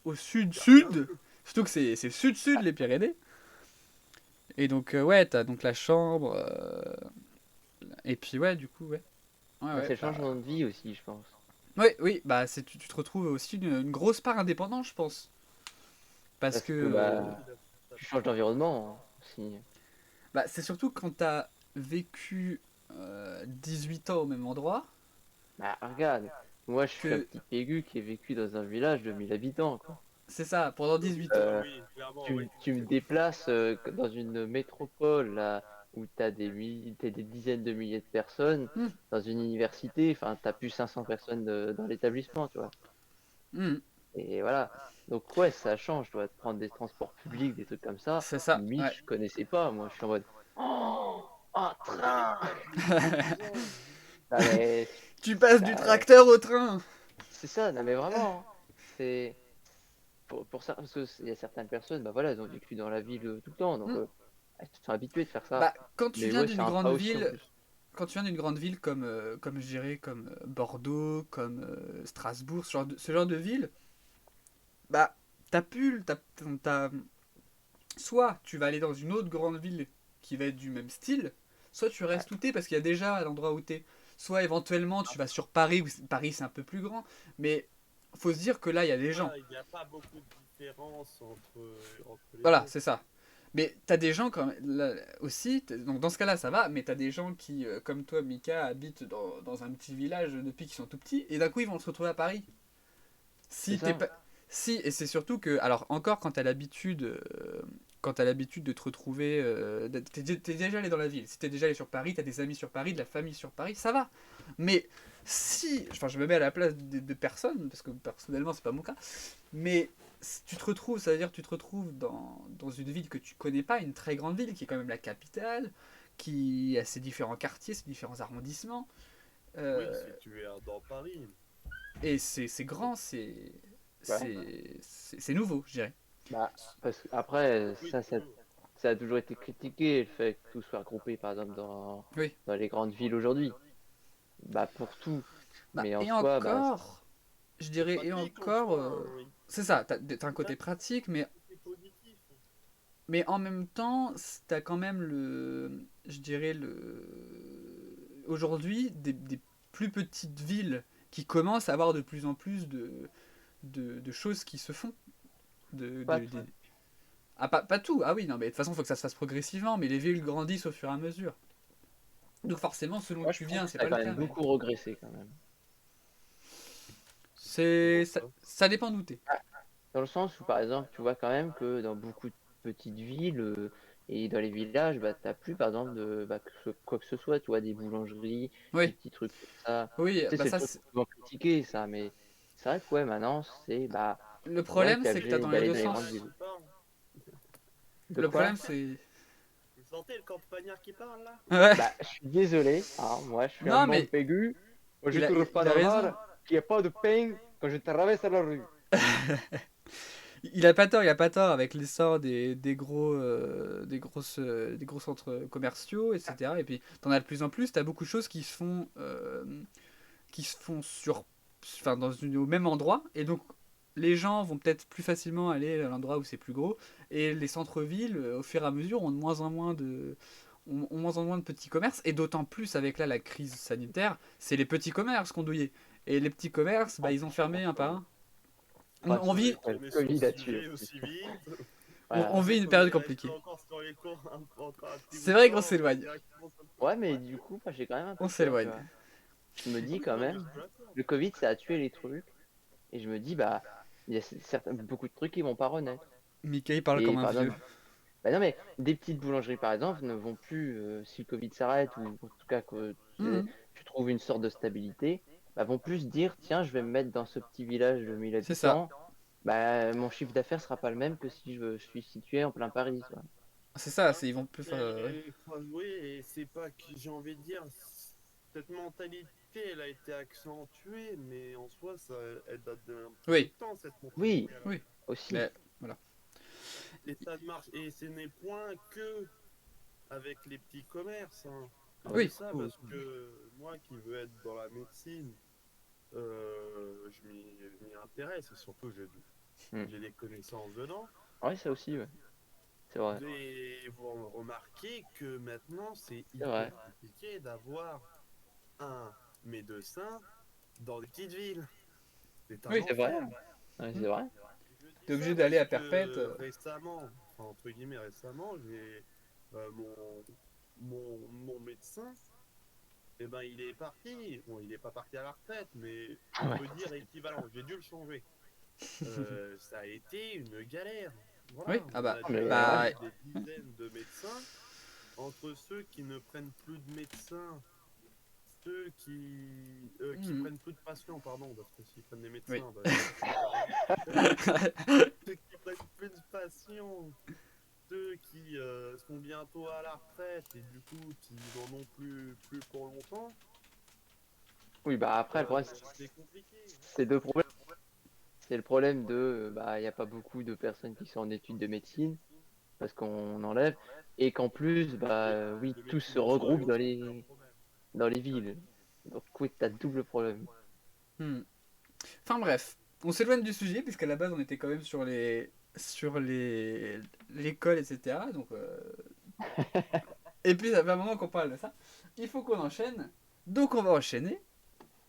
au sud-sud. Surtout que c'est sud-sud les Pyrénées. Et donc ouais, t'as donc la chambre. Et puis ouais, du coup ouais. Ouais Bah, ouais, c'est le bah. changement de vie aussi, je pense. Oui, oui, bah tu te retrouves aussi une grosse part indépendante, je pense. Parce Parce que que Je bah, suis d'accord. tu changes d'environnement hein, aussi. bah, c'est surtout quand t'as vécu 8 ans au même endroit Bah, regarde, moi je suis un que petit pégu qui a vécu dans un village de 1000 habitants, quoi. c'est ça, pendant 18 ans. Ah Euh, oui, clairement, tu, oui. tu me déplaces dans une métropole là, où t'as des dizaines de milliers de personnes, Hmm, dans une université, enfin, t'as plus 500 personnes dans l'établissement, tu vois. hmm, Et voilà. Donc, ouais, ça change, tu vois, de prendre des transports publics, des trucs comme ça. c'est ça, Limite, ouais. je connaissais pas, moi, je suis en mode, oh, un Mais train! t'as 12 ans. Non, mais, Tu passes du bah, tracteur au train. c'est ça, non, mais vraiment, hein. C'est pour ça, parce qu'il y a certaines personnes, bah voilà, elles ont vécu dans la ville tout le temps, donc Hmm. elles sont habituées de faire ça. Bah, quand tu Mais viens ouais, d'une c'est un grande pas aussi en ville, plus. quand tu viens d'une grande ville comme je dirais, comme Bordeaux, comme Strasbourg, ce genre de ville, bah, t'as, soit tu vas aller dans une autre grande ville qui va être du même style, soit tu Ouais, restes où t'es parce qu'il y a déjà à l'endroit où t'es. Soit éventuellement tu vas sur Paris, où Paris c'est un peu plus grand, mais faut se dire que là il y a des gens. Voilà, il n'y a pas beaucoup de différence entre les Voilà, deux. c'est ça. Mais t'as des gens quand même, là, aussi, donc dans ce cas-là ça va, mais t'as des gens qui, comme toi Mika, habitent dans un petit village depuis qu'ils sont tout petits, et d'un coup ils vont se retrouver à Paris. c'est Si t'es ça. pas. Si, et c'est surtout que. Alors, encore quand t'as l'habitude. Quand t'as l'habitude de te retrouver. T'es déjà allé dans la ville. Si t'es déjà allé sur Paris, t'as des amis sur Paris, de la famille sur Paris, ça va. Mais si. Enfin, je me mets à la place de personnes, parce que personnellement, c'est pas mon cas. Mais si tu te retrouves, ça veut dire que tu te retrouves dans une ville que tu connais pas, une très grande ville qui est quand même la capitale, qui a ses différents quartiers, ses différents arrondissements. Oui, Euh, si tu es dans Paris. et c'est Donc, grand, Ouais. c'est nouveau, je dirais. Bah, parce que après, oui, toujours. ça a toujours été critiqué, le fait que tout soit regroupé, par exemple, Oui. dans les grandes villes aujourd'hui. Bah, pour tout. Bah, Mais en et soi, bah, encore, je C'est dirais, et pratique en encore, soi, hein. c'est ça, t'as un Là, côté pratique, c'est positif. mais en même temps, t'as quand même je dirais aujourd'hui, des plus petites villes qui commencent à avoir de plus en plus de choses qui se font. De, pas de- tout. des- Ah, pas tout, ah oui, non, mais de toute façon, il faut que ça se fasse progressivement, mais les villes grandissent au fur et à mesure. Donc forcément, selon où Moi, je tu trouve viens, que c'est ça a pas le quand même cas, mais beaucoup régressé, quand même. Comment ça, ça? ça dépend d'où t'es. Dans le sens où, par exemple, tu vois quand même que dans beaucoup de petites villes et dans les villages, bah, t'as plus, par exemple, quoi que ce soit, tu vois, des boulangeries, des Oui, petits trucs comme ça. oui, Tu sais, bah c'est le ça, truc souvent critiqué, ça, mais c'est vrai que, ouais, maintenant, c'est, bah, le ouais, problème, t'es c'est que t'as obligé dans les d'aller deux dans les Le grandes sens. campagnard villes. qui parle. De Le quoi? problème, c'est. Vous sentez le campagnard qui parle là? Ouais. Bah, je suis désolé, hein, moi, je suis un Non, mais Montpégu. Moi, je trouve pas il a raison. normal qu'il n'y ait pas de pain quand je traverse la rue. Il a pas tort, il a pas tort avec l'essor des gros centres commerciaux, etc. Et puis, t'en as de plus en plus, t'as beaucoup de choses qui se font enfin, au même endroit. Et donc, les gens vont peut-être plus facilement aller à l'endroit où c'est plus gros. Et les centres-villes, au fur et à mesure, ont de moins en moins ont moins en moins de petits commerces. Et d'autant plus avec là la crise sanitaire, c'est les petits commerces qu'on douillait. Et les petits commerces, bah, En ils ont plus, fermé un par un. On, pas on tout, vit, J'allais ouais, le tourner sur le Covid a tué sujet aussi. aussi vite. on Voilà. vit Vu une qu'on période est resté compliquée. encore sur les cours encore un petit C'est bout de vrai qu'on temps, on passe s'éloigne. directement sur le Ouais, Covid. mais Ouais. du coup, moi, j'ai quand même un On peu peur, tu s'éloigne. vois. Je me Ah dis oui, quand non, mais je même, te l'accorde. le Covid, ça a tué les trucs. Et je me dis, bah, Il y a beaucoup de trucs qui vont pas renaître. Mickey parle Et comme un par vieux. exemple, bah non, mais des petites boulangeries, par exemple, ne vont plus, si le Covid s'arrête, ou en tout cas que Mhm. tu trouves une sorte de stabilité, bah, vont plus se dire, tiens, je vais me mettre dans ce petit village de 1000 C'est ça. habitants, bah, mon chiffre d'affaires sera pas le même que si je suis situé en plein Paris, tu vois. C'est ça, ils vont plus faire. Ouais. Mais, enfin, oui, et c'est pas que j'ai envie de dire, cette mentalité, elle a été accentuée, mais en soi, elle date d'un petit bout Oui, de temps, cette Oui, mentalité-là. oui. aussi. Mais voilà. Et ça marche, et ce n'est point que avec les petits commerces, hein. Je dis Oui. ça parce que moi qui veux être dans la médecine, je m'y intéresse, et surtout Hmm. j'ai des connaissances dedans. Ouais, ça aussi, ouais. C'est vrai. Et vous remarquez que maintenant, c'est C'est vrai. hyper compliqué d'avoir un médecin dans les petites villes. C'est un Oui. C'est vrai. enfer. Ouais, Hmm. c'est vrai. Je dis T'es obligé ça d'aller parce à Perpète. que récemment, enfin, entre guillemets récemment, j'ai mon médecin, eh ben, il est parti. Bon, il n'est pas parti à la retraite, mais on Ouais. peut dire équivalent. J'ai dû le changer. Ça a été une galère. Oui. Voilà, Ah on bah. a Mais dû Bah. appeler des dizaines de médecins. Entre ceux qui ne prennent plus de médecins, ceux qui Mhm. prennent plus de patients, pardon, parce que s'ils prennent des Oui. médecins, bah, ça va pas régler. Ceux qui prennent plus de patients, ceux qui sont bientôt à la retraite et du coup qui n'en ont plus pour longtemps, Oui, bah après, le problème, c'est compliqué. c'est deux problèmes. C'est le problème de, bah, il n'y a pas beaucoup de personnes qui sont en études de médecine, parce qu'on enlève, et qu'en plus, Oui, bah, oui, de tous médecine se en soi, regroupent oui, c'est déjà un problème. dans les villes. Donc, oui, t'as double problème. Hmm. Enfin bref, on s'éloigne du sujet puisqu'à la base on était quand même sur l'école, etc. Donc et puis ça fait un moment qu'on parle de ça. Il faut qu'on enchaîne. Donc on va enchaîner.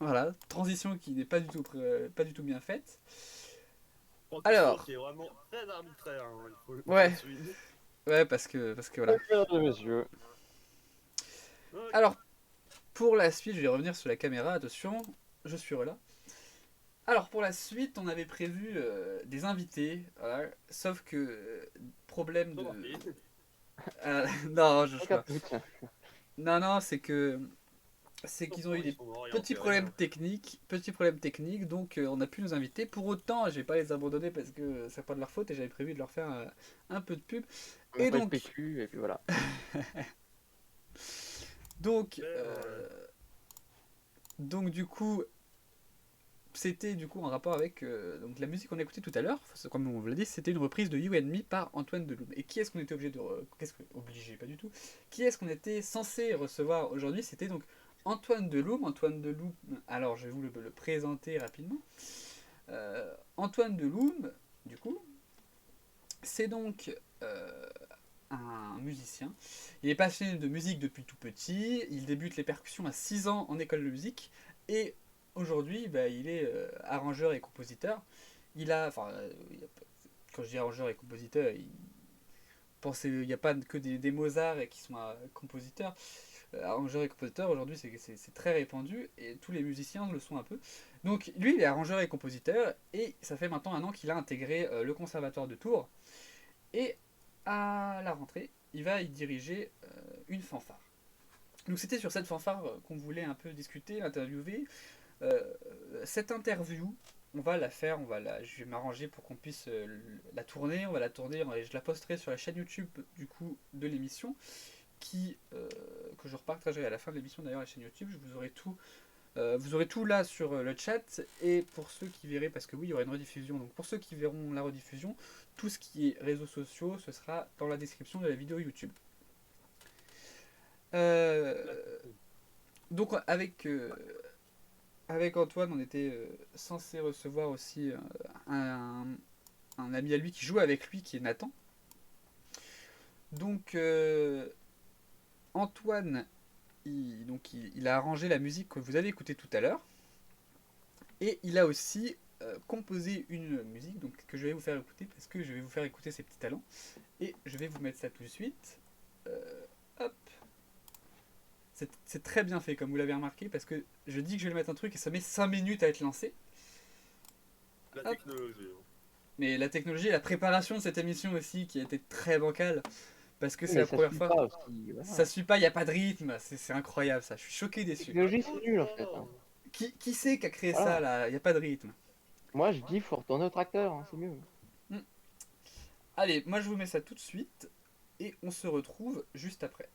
Voilà, transition qui n'est pas du tout bien faite. Transition Alors, qui est vraiment très arbitraire, hein, il faut le ouais, souligner. ouais parce que voilà. Monsieur. Ok. Alors pour la suite, je vais revenir sur la caméra. Attention, je suis là. Alors pour la suite, on avait prévu des invités, voilà. Sauf que problème Trop de parti. non, je Aucun vois. doute. Non, c'est qu'ils ont Pourtant, eu ils des sont orientés petits problèmes techniques, donc on a pu nous inviter. Pour autant, je vais pas les abandonner parce que c'est pas de leur faute et j'avais prévu de leur faire un peu de pub. On n'a Et pas eu de donc, PQ, et puis voilà. donc, Super, donc du coup, c'était du coup en rapport avec donc la musique qu'on a écoutée tout à l'heure. Comme on vous l'a dit, c'était une reprise de You and Me par Antoine Deloum. Et qui est-ce qu'on était obligé qu'est-ce que obligé, pas du tout. Qui est-ce qu'on était censé recevoir aujourd'hui? C'était donc Antoine Deloum. Antoine Deloum. Alors, je vais vous le présenter rapidement. Antoine Deloum, du coup, c'est donc un musicien. Il est passionné de musique depuis tout petit. Il débute les percussions à 6 ans en école de musique. Et aujourd'hui, bah, il est arrangeur et compositeur. Enfin, quand je dis arrangeur et compositeur, il n'y a pas que des Mozart qui sont compositeurs. Arrangeur et compositeur, aujourd'hui, c'est très répandu et tous les musiciens le sont un peu. Donc, lui, il est arrangeur et compositeur et ça fait maintenant un an qu'il a intégré le conservatoire de Tours. Et à la rentrée, il va y diriger une fanfare. Donc c'était sur cette fanfare qu'on voulait un peu discuter, l'interviewer. Euh, cette interview, on va la faire, je vais m'arranger pour qu'on puisse la tourner. On va la tourner et je la posterai sur la chaîne YouTube du coup de l'émission, que je repartagerai à la fin de l'émission d'ailleurs la chaîne YouTube. Vous aurez tout là sur le chat et pour ceux qui verraient, parce que oui il y aura une rediffusion, donc pour ceux qui verront la rediffusion, tout ce qui est réseaux sociaux, ce sera dans la description de la vidéo YouTube. Donc avec Antoine, on était censé recevoir aussi un ami à lui qui joue avec lui, qui est Nathan. Donc Antoine, il a arrangé la musique que vous avez écoutée tout à l'heure. Et il a aussi composé une musique donc, que je vais vous faire écouter parce que je vais vous faire écouter ses petits talents. Et je vais vous mettre ça tout de suite. Hop. C'est très bien fait comme vous l'avez remarqué parce que je dis que je vais le mettre un truc et ça met 5 minutes à être lancé. la Hop. technologie. Hein. Mais la technologie et la préparation de cette émission aussi qui a été très bancale. Parce que Oui, c'est mais la ça première suit fois. pas aussi, Ça voilà. suit pas, il n'y a pas de rythme. C'est incroyable ça. Je suis choqué, La déçu. technologie, c'est nul en fait, hein. Qui c'est qui a créé ça Voilà. là? Il n'y a pas de rythme. Moi, je dis, faut retourner au tracteur, hein, c'est mieux. Hmm. Allez, moi je vous mets ça tout de suite. Et on se retrouve juste après.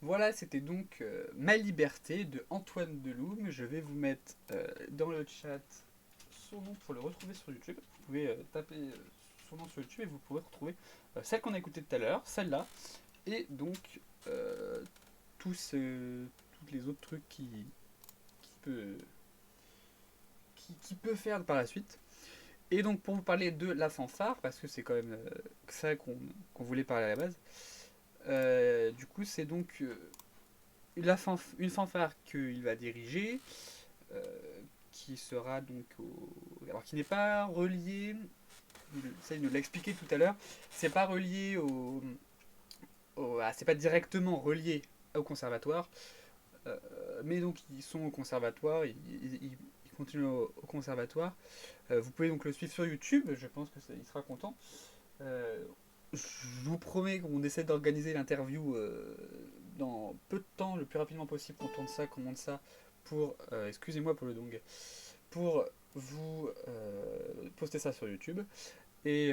Voilà, c'était donc Ma Liberté de Antoine Deloume. Je vais vous mettre dans le chat son nom pour le retrouver sur YouTube. Vous pouvez taper son nom sur YouTube et vous pourrez retrouver celle qu'on a écoutée tout à l'heure, celle-là, et donc euh, tous les autres trucs qui peut, qui peut faire par la suite. Et donc pour vous parler de la fanfare, parce que c'est quand même ça qu'on voulait parler à la base, du coup c'est donc une fanfare qu'il va diriger, euh, qui sera donc alors qui n'est pas reliée il nous l'a expliqué tout à l'heure, c'est pas relié c'est pas directement relié au conservatoire, mais donc ils sont au conservatoire, ils continuent au conservatoire. Vous pouvez donc le suivre sur YouTube, je pense il sera content. Je vous promets qu'on essaie d'organiser l'interview dans peu de temps, le plus rapidement possible, qu'on monte ça pour, excusez-moi pour le dong, pour vous poster ça sur YouTube. Et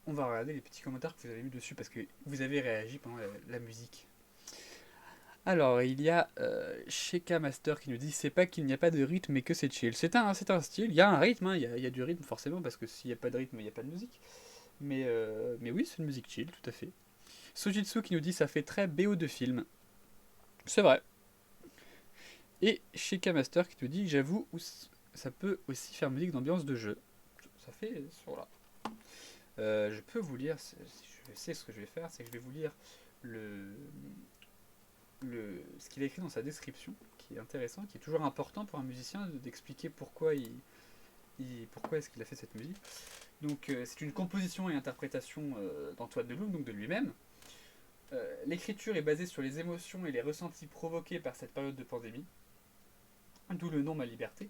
on va regarder les petits commentaires que vous avez eu dessus parce que vous avez réagi pendant la musique. Alors, il y a Sheka Master qui nous dit c'est pas qu'il n'y a pas de rythme mais que c'est chill. C'est un style, il y a un rythme, hein, il y a du rythme forcément parce que s'il n'y a pas de rythme, il n'y a pas de musique. Mais oui, c'est une musique chill, tout à fait. Sojitsu qui nous dit ça fait très BO de film. C'est vrai. Et Sheka Master qui nous dit j'avoue, ça peut aussi faire musique d'ambiance de jeu. Ça fait sur là. Je peux vous lire, je sais ce que je vais faire, c'est que je vais vous lire ce qu'il a écrit dans sa description, qui est intéressant, qui est toujours important pour un musicien d'expliquer pourquoi est-ce qu'il a fait cette musique. Donc c'est une composition et interprétation d'Antoine Deloum, donc de lui-même. L'écriture est basée sur les émotions et les ressentis provoqués par cette période de pandémie, d'où le nom Ma Liberté.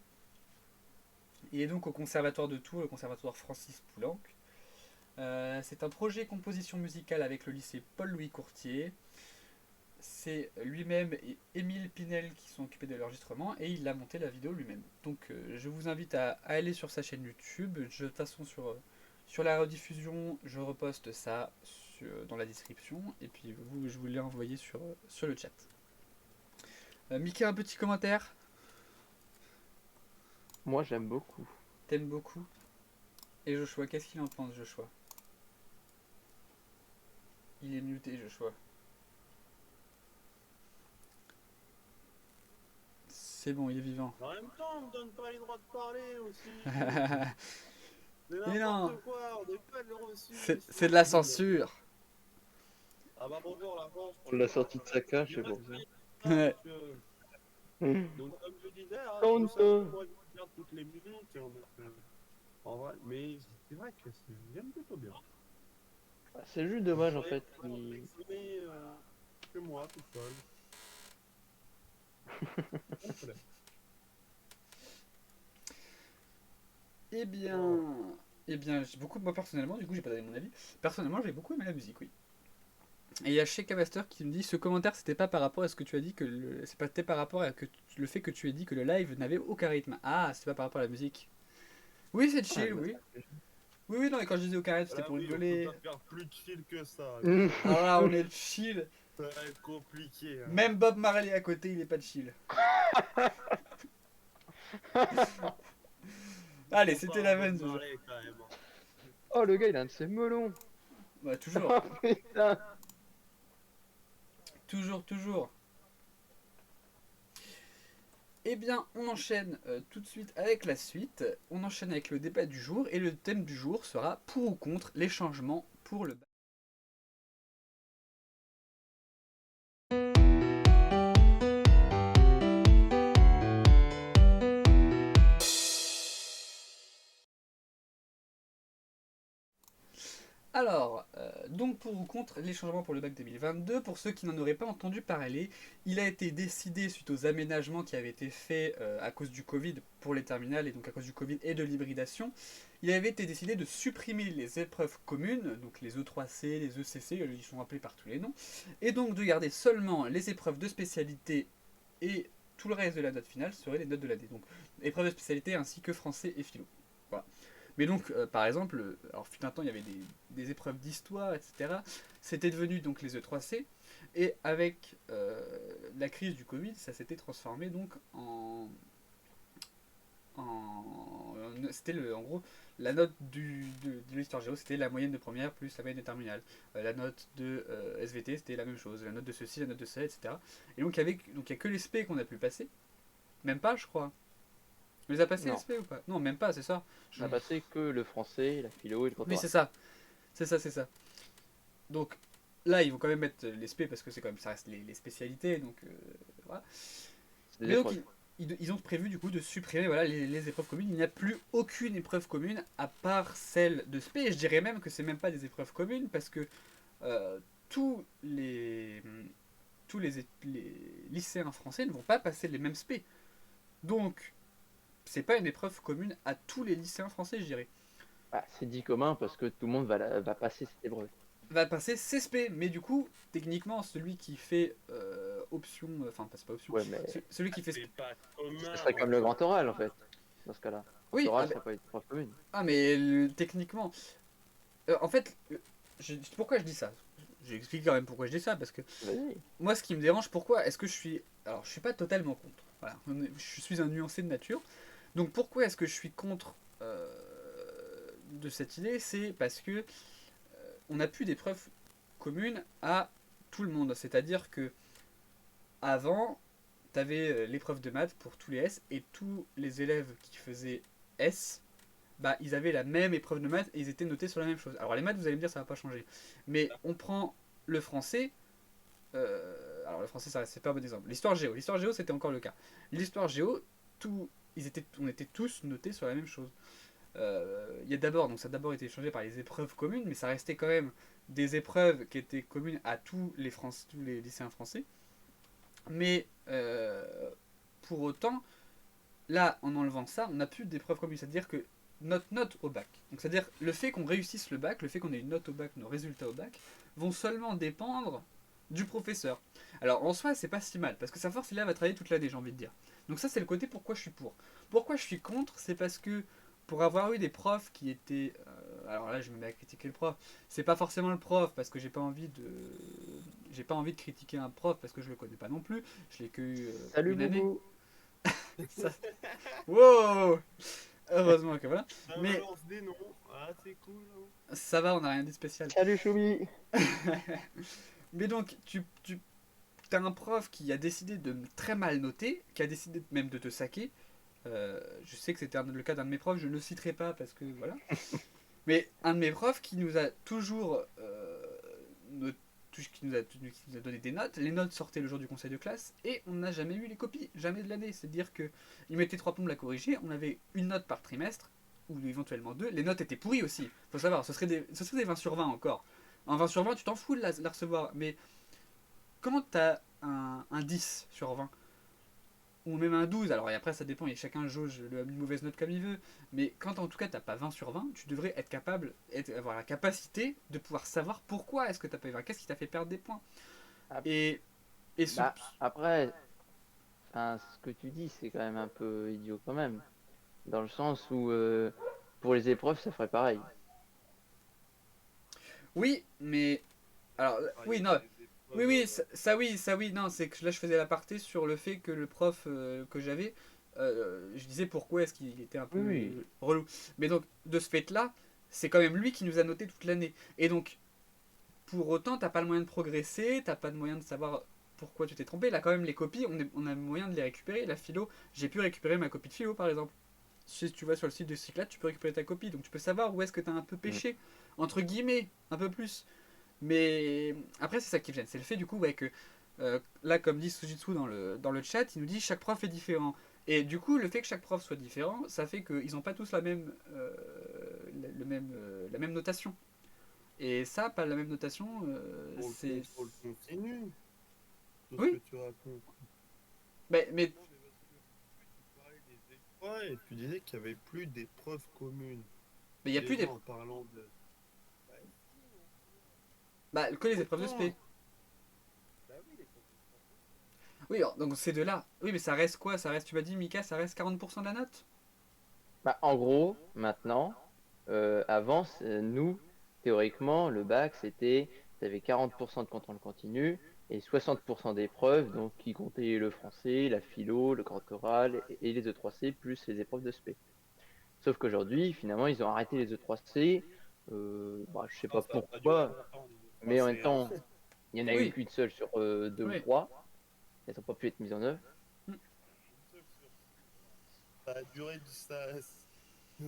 Il est donc au Conservatoire de Tours, le Conservatoire Francis Poulenc. C'est un projet composition musicale avec le lycée Paul-Louis Courtier. C'est lui-même et Émile Pinel qui sont occupés de l'enregistrement et il a monté la vidéo lui-même. Donc je vous invite à aller sur sa chaîne YouTube. De toute façon sur la rediffusion, je reposte ça dans la description et puis je vous l'ai envoyé sur le chat. Mickey, un petit commentaire? Moi, j'aime beaucoup. T'aimes beaucoup? Et Joshua, qu'est-ce qu'il en pense, Joshua? Il est muté, Joshua. C'est bon, il est vivant. En même temps, on me donne pas les droits de parler aussi. Mais non. Quoi, on n'est pas de reçu. C'est de la censure. Ah bah bonjour la France. On l'a sorti de sa cage, c'est pour ça. Ouais. Donc comme je disais, Tonton. moi je regarde toutes les musiques. En vrai, mais c'est vrai que j'aime plutôt bien. C'est juste dommage en fait. Que moi tout seul. Eh bien, j'ai beaucoup, moi personnellement, du coup, j'ai pas donné mon avis. Personnellement, j'ai beaucoup aimé la musique, oui. Et il y a Sheka Master qui me dit ce commentaire, c'était pas par rapport à ce que tu as dit c'est pas par rapport à le fait que tu aies dit que le live n'avait aucun rythme. Ah, c'est pas par rapport à la musique. Oui, c'est chill, oui. Oui, non, mais quand je disais aucun rythme, c'était pour rigoler. On peut pas faire plus chill que ça. Alors là, on est chill. Ça va être compliqué. Hein. Même Bob Marley à côté, il est pas de chill. Allez, c'était la vanne. Oh, le gars, il a un de ses melons. Bah, toujours. Oh, putain. Toujours. Eh bien, on enchaîne tout de suite avec la suite. On enchaîne avec le débat du jour. Et le thème du jour sera pour ou contre les changements pour le bac. Alors, donc pour ou contre les changements pour le bac 2022, pour ceux qui n'en auraient pas entendu parler, il a été décidé suite aux aménagements qui avaient été faits à cause du Covid pour les terminales, et donc à cause du Covid et de l'hybridation, il avait été décidé de supprimer les épreuves communes, donc les E3C, les ECC, ils sont appelés par tous les noms, et donc de garder seulement les épreuves de spécialité et tout le reste de la note finale seraient les notes de l'année. Donc épreuves de spécialité ainsi que français et philo. Voilà. Mais donc, par exemple, alors fut un temps, il y avait des épreuves d'histoire, etc. C'était devenu donc les E3C. Et avec la crise du Covid, ça s'était transformé donc c'était en gros, la note de l'histoire géo, c'était la moyenne de première plus la moyenne de terminale. La note de SVT, c'était la même chose. La note de ceci, la note de ça, etc. Et donc, il n'y a que les SP qu'on a pu passer. Même pas, je crois. On les a passés, les SP ou pas? Non, même pas, c'est ça. On a passé que le français, la philo et le Oui, comptoir. c'est ça. Donc là, ils vont quand même mettre les SP parce que c'est quand même, ça reste les spécialités, donc voilà. C'est des épreuves. ils ont prévu du coup de supprimer voilà, les épreuves communes. Il n'y a plus aucune épreuve commune à part celle de spé. Et je dirais même que c'est même pas des épreuves communes parce que euh, tous les, les lycéens français ne vont pas passer les mêmes spé. Donc, c'est pas une épreuve commune à tous les lycéens français, je dirais. Bah, c'est dit commun parce que tout le monde va passer cette épreuve. Va passer CSP, mais du coup, techniquement, celui qui fait option, enfin, c'est pas option, Ouais, mais celui qui fait. C'est pas commun. ce serait comme le grand oral en fait, dans ce cas-là. Le Oui, grand oral, ça peut être épreuve commune. mais techniquement, en fait, pourquoi je dis ça? J'explique quand même pourquoi je dis ça, parce que Vas-y. moi, ce qui me dérange, pourquoi est-ce que je suis. Alors, je suis pas totalement contre. Voilà, je suis un nuancé de nature. Donc, pourquoi est-ce que je suis contre de cette idée? C'est parce que on n'a plus d'épreuves communes à tout le monde. C'est-à-dire que avant, tu avais l'épreuve de maths pour tous les S et tous les élèves qui faisaient S, bah, ils avaient la même épreuve de maths et ils étaient notés sur la même chose. Alors les maths, vous allez me dire, ça va pas changer. Mais on prend le français. Alors le français, ça c'est pas un bon exemple. L'histoire géo, c'était encore le cas. L'histoire géo, on était tous notés sur la même chose. Il y a d'abord, donc ça a d'abord été changé par les épreuves communes, mais ça restait quand même des épreuves qui étaient communes à tous les lycéens français. Mais pour autant, là, en enlevant ça, on n'a plus d'épreuves communes. C'est-à-dire que notre note au bac, donc c'est-à-dire le fait qu'on réussisse le bac, le fait qu'on ait une note au bac, nos résultats au bac, vont seulement dépendre du professeur. Alors en soi, c'est pas si mal, parce que ça force l'élève à travailler toute l'année, j'ai envie de dire. Donc ça, c'est le côté pourquoi je suis pour. Pourquoi je suis contre, c'est parce que pour avoir eu des profs qui étaient... alors là, je me mets à critiquer le prof. C'est pas forcément le prof, parce que j'ai pas envie de... J'ai pas envie de critiquer un prof parce que je le connais pas non plus. Je l'ai que eu Salut une année. Boubou. Ça- Wow. Heureusement que voilà. Ça Mais balance des noms. Ah, c'est cool. Hein. ça va, on n'a rien de spécial. Salut Choumi. Mais donc, tu as un prof qui a décidé de très mal noter, qui a décidé même de te saquer. Je sais que c'était le cas d'un de mes profs, je ne le citerai pas parce que voilà. Mais un de mes profs qui nous a toujours qui nous a donné des notes. Les notes sortaient le jour du conseil de classe et on n'a jamais eu les copies, jamais de l'année. C'est-à-dire que il mettait 3 plombes à corriger, on avait une note par trimestre ou éventuellement deux. Les notes étaient pourries aussi. Faut savoir, ce serait des 20 sur 20 encore. En 20 sur 20, tu t'en fous de la recevoir. Mais quand tu as un 10 sur 20 ou même un 12, alors et après ça dépend, et chacun jauge une mauvaise note comme il veut, mais quand en tout cas t'as pas 20 sur 20, tu devrais être capable, avoir la capacité de pouvoir savoir pourquoi est-ce que t'as pas eu 20, qu'est-ce qui t'a fait perdre des points. Ah, Et, et ce... bah, après, enfin, ce que tu dis, c'est quand même un peu idiot quand même. Dans le sens où, pour les épreuves, ça ferait pareil. Oui, mais... Alors, Ah, oui, il y non, a des oui, épreuves, oui, ça oui, non, c'est que là je faisais l'aparté sur le fait que le prof que j'avais, je disais pourquoi est-ce qu'il était un peu Oui, oui. relou. Mais donc, de ce fait-là, c'est quand même lui qui nous a noté toute l'année. Et donc, pour autant, t'as pas le moyen de progresser, t'as pas de moyen de savoir pourquoi tu t'es trompé. Là, quand même, les copies, on a moyen de les récupérer. La philo, j'ai pu récupérer ma copie de philo, par exemple. Si tu vas sur le site de Cyclade, tu peux récupérer ta copie. Donc, tu peux savoir où est-ce que t'as un peu Mm. péché, entre guillemets, un peu plus. Mais après, c'est ça qui me gêne. C'est le fait, du coup, ouais, que là, comme dit Sujitsu dans le chat, il nous dit chaque prof est différent. Et du coup, le fait que chaque prof soit différent, ça fait qu'ils n'ont pas tous la même notation. Et ça, pas la même notation, pour c'est. le contrôle continu. Tout ce Oui, que tu racontes. mais Non, mais parce que tu parlais des épreuves et tu disais qu'il n'y avait plus d'épreuves communes. il n'y a plus Déjà des. en parlant de. Bah, Bah, que les épreuves de autant. spé. Bah oui, les professeurs. Oui, donc c'est de là. Oui, mais ça reste quoi? Ça reste, tu m'as dit, Mika, ça reste 40% de la note? Bah, en gros, maintenant, avant, nous, théoriquement, le bac, c'était, tu avais 40% de contrôle continu et 60% d'épreuves, donc qui comptaient le français, la philo, le grand oral et les E3C, plus les épreuves de spé. Sauf qu'aujourd'hui, finalement, ils ont arrêté les E3C. Bah, je sais Non, pas ça n'a pas duré pourquoi, longtemps. mais en même C'est un. temps, il y en a eu Oui, qu'une seule sur deux ou oui. trois. Elles n'ont pas pu être mises en œuvre. Une seule sur ça a duré.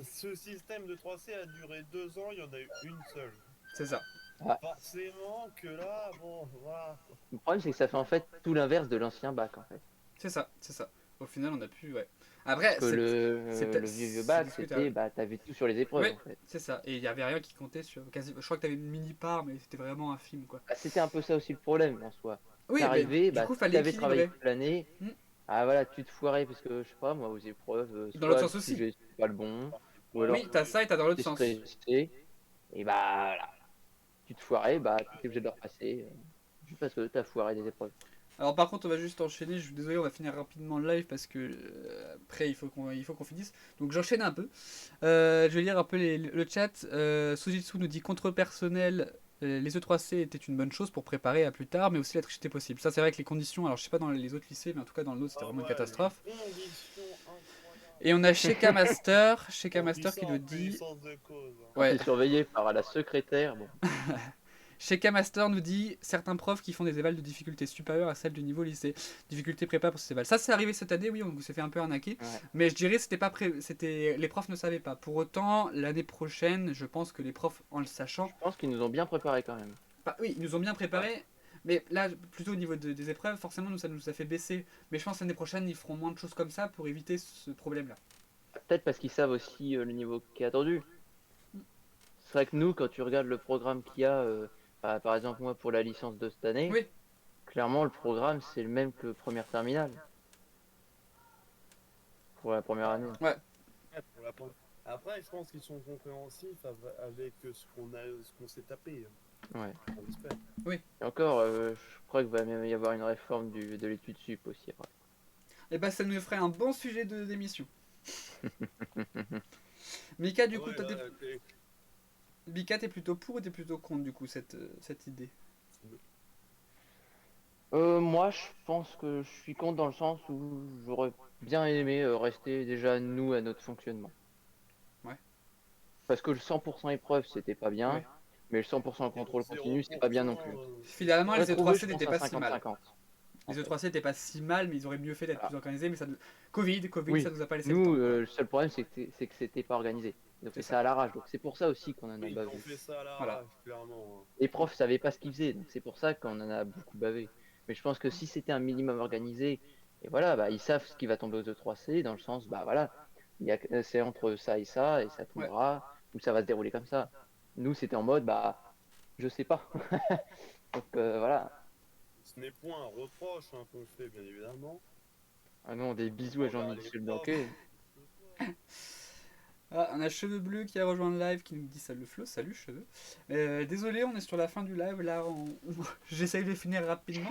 Ce système de 3C a duré 2 ans, il y en a eu une seule. C'est ça. Ah, Forcément que là, bon, voilà. le problème, c'est que ça fait en fait tout l'inverse de l'ancien bac, en fait. C'est ça, c'est ça. Au final, on a pu, ouais. Après, Que le c'est vieux bac, discutable. c'était, bah, t'avais tout sur les épreuves, Ouais, en fait. c'est ça. Et il y avait rien qui comptait sur quasi. Je crois que t'avais une mini part, mais c'était vraiment infime, quoi. Bah, c'était un peu ça aussi le problème, en soi. Oui, mais T'arrivais, du bah, coup, si fallait t'avais travaillé équilibrer. toute l'année, Hmm. ah voilà, tu te foirais parce que, je sais pas, moi, aux épreuves, Dans l'autre soit le sens aussi. sujet c'était pas le bon, ou Ouais, alors Oui, t'as oui. ça et t'as dans l'autre t'es sens. stressé, et bah, voilà, tu te foirais, bah, t'étais obligé de le repasser, juste parce que t'as foiré des épreuves. Alors par contre, on va juste enchaîner. Je suis désolé, on va finir rapidement le live parce que après il faut qu'on finisse. Donc j'enchaîne un peu. Je vais lire un peu le chat. Sujitsu nous dit contre personnel. Les E3C étaient une bonne chose pour préparer à plus tard, mais aussi la triche était possible. Ça, c'est vrai que les conditions, alors je sais pas dans les autres lycées, mais en tout cas dans le nôtre, c'était Ah vraiment une ouais, catastrophe. les conditions incroyables. Et on a Sheka Master, On dit qui ça nous en dit. connaissance de cause. Hein. Quand Ouais, t'es surveillé par la secrétaire, bon, Sheka Master nous dit certains profs qui font des évals de difficulté supérieure à celle du niveau lycée. Difficulté prépa pour ces évals. Ça, c'est arrivé cette année, oui, on s'est fait un peu arnaquer. ouais. Mais je dirais c'était pas c'était les profs ne savaient pas. Pour autant, l'année prochaine, je pense que les profs, en le sachant, Je pense qu'ils nous ont bien préparé quand même. oui, ils nous ont bien préparé. Mais là, plutôt au niveau des épreuves, forcément, ça nous a fait baisser. Mais je pense que l'année prochaine, ils feront moins de choses comme ça pour éviter ce problème-là. Peut-être parce qu'ils savent aussi le niveau qui est attendu. C'est vrai que nous, quand tu regardes le programme qu'il y a, bah, par exemple moi pour la licence de cette année, Oui, clairement le programme c'est le même que première terminale pour la première année. ouais. Ouais, pour la première- Après, je pense qu'ils sont compréhensifs avec ce qu'on s'est tapé. Ouais. On espère. Et encore, je crois qu'il va même y avoir une réforme de l'étude sup aussi. Après. Et bah, ça nous ferait un bon sujet d'émission. Mika, du coup, Ouais, toi, là, Mika, t'es plutôt pour ou t'es plutôt contre, du coup, cette idée? Moi, je pense que je suis contre dans le sens où j'aurais bien aimé rester déjà nous à notre fonctionnement. Ouais. Parce que le 100% épreuve c'était pas bien, Ouais. mais le 100% et contrôle continu c'est pas bien non 0%, plus. c'est Finalement, ça. J'ai les trouvé, E3C je pense, n'étaient à pas si mal. 50-50 en Les fait. E3C n'étaient pas si mal, mais ils auraient mieux fait d'être Voilà. plus organisés. Mais ça, Covid, ça Oui, nous a pas laissé le nous, temps, quoi. le seul problème, c'est que c'était pas organisé. Ils ont C'est fait ça. ça à l'arrache, donc c'est pour ça aussi qu'on en a Oui, ils ont bavé. fait ça à Voilà. l'arrache, clairement. Hein. Les profs savaient pas ce qu'ils faisaient, donc c'est pour ça qu'on en a beaucoup bavé. Mais je pense que si c'était un minimum organisé, et voilà, bah, ils savent ce qui va tomber aux E3C, dans le sens, bah voilà, c'est entre ça, et ça Ouais. tombera, ou ça va se dérouler comme ça. Nous, c'était en mode, bah, je sais pas. Donc voilà. Ce n'est point un reproche hein, qu'on fait, bien évidemment. Ah non, des bisous à Envers les Jean-Michel profs. Blanquet. Ce soit. Ah, on a Cheveux Bleus qui a rejoint le live, qui nous dit salut Flo, salut Cheveux. Désolé, on est sur la fin du live, là, j'essaye de finir rapidement,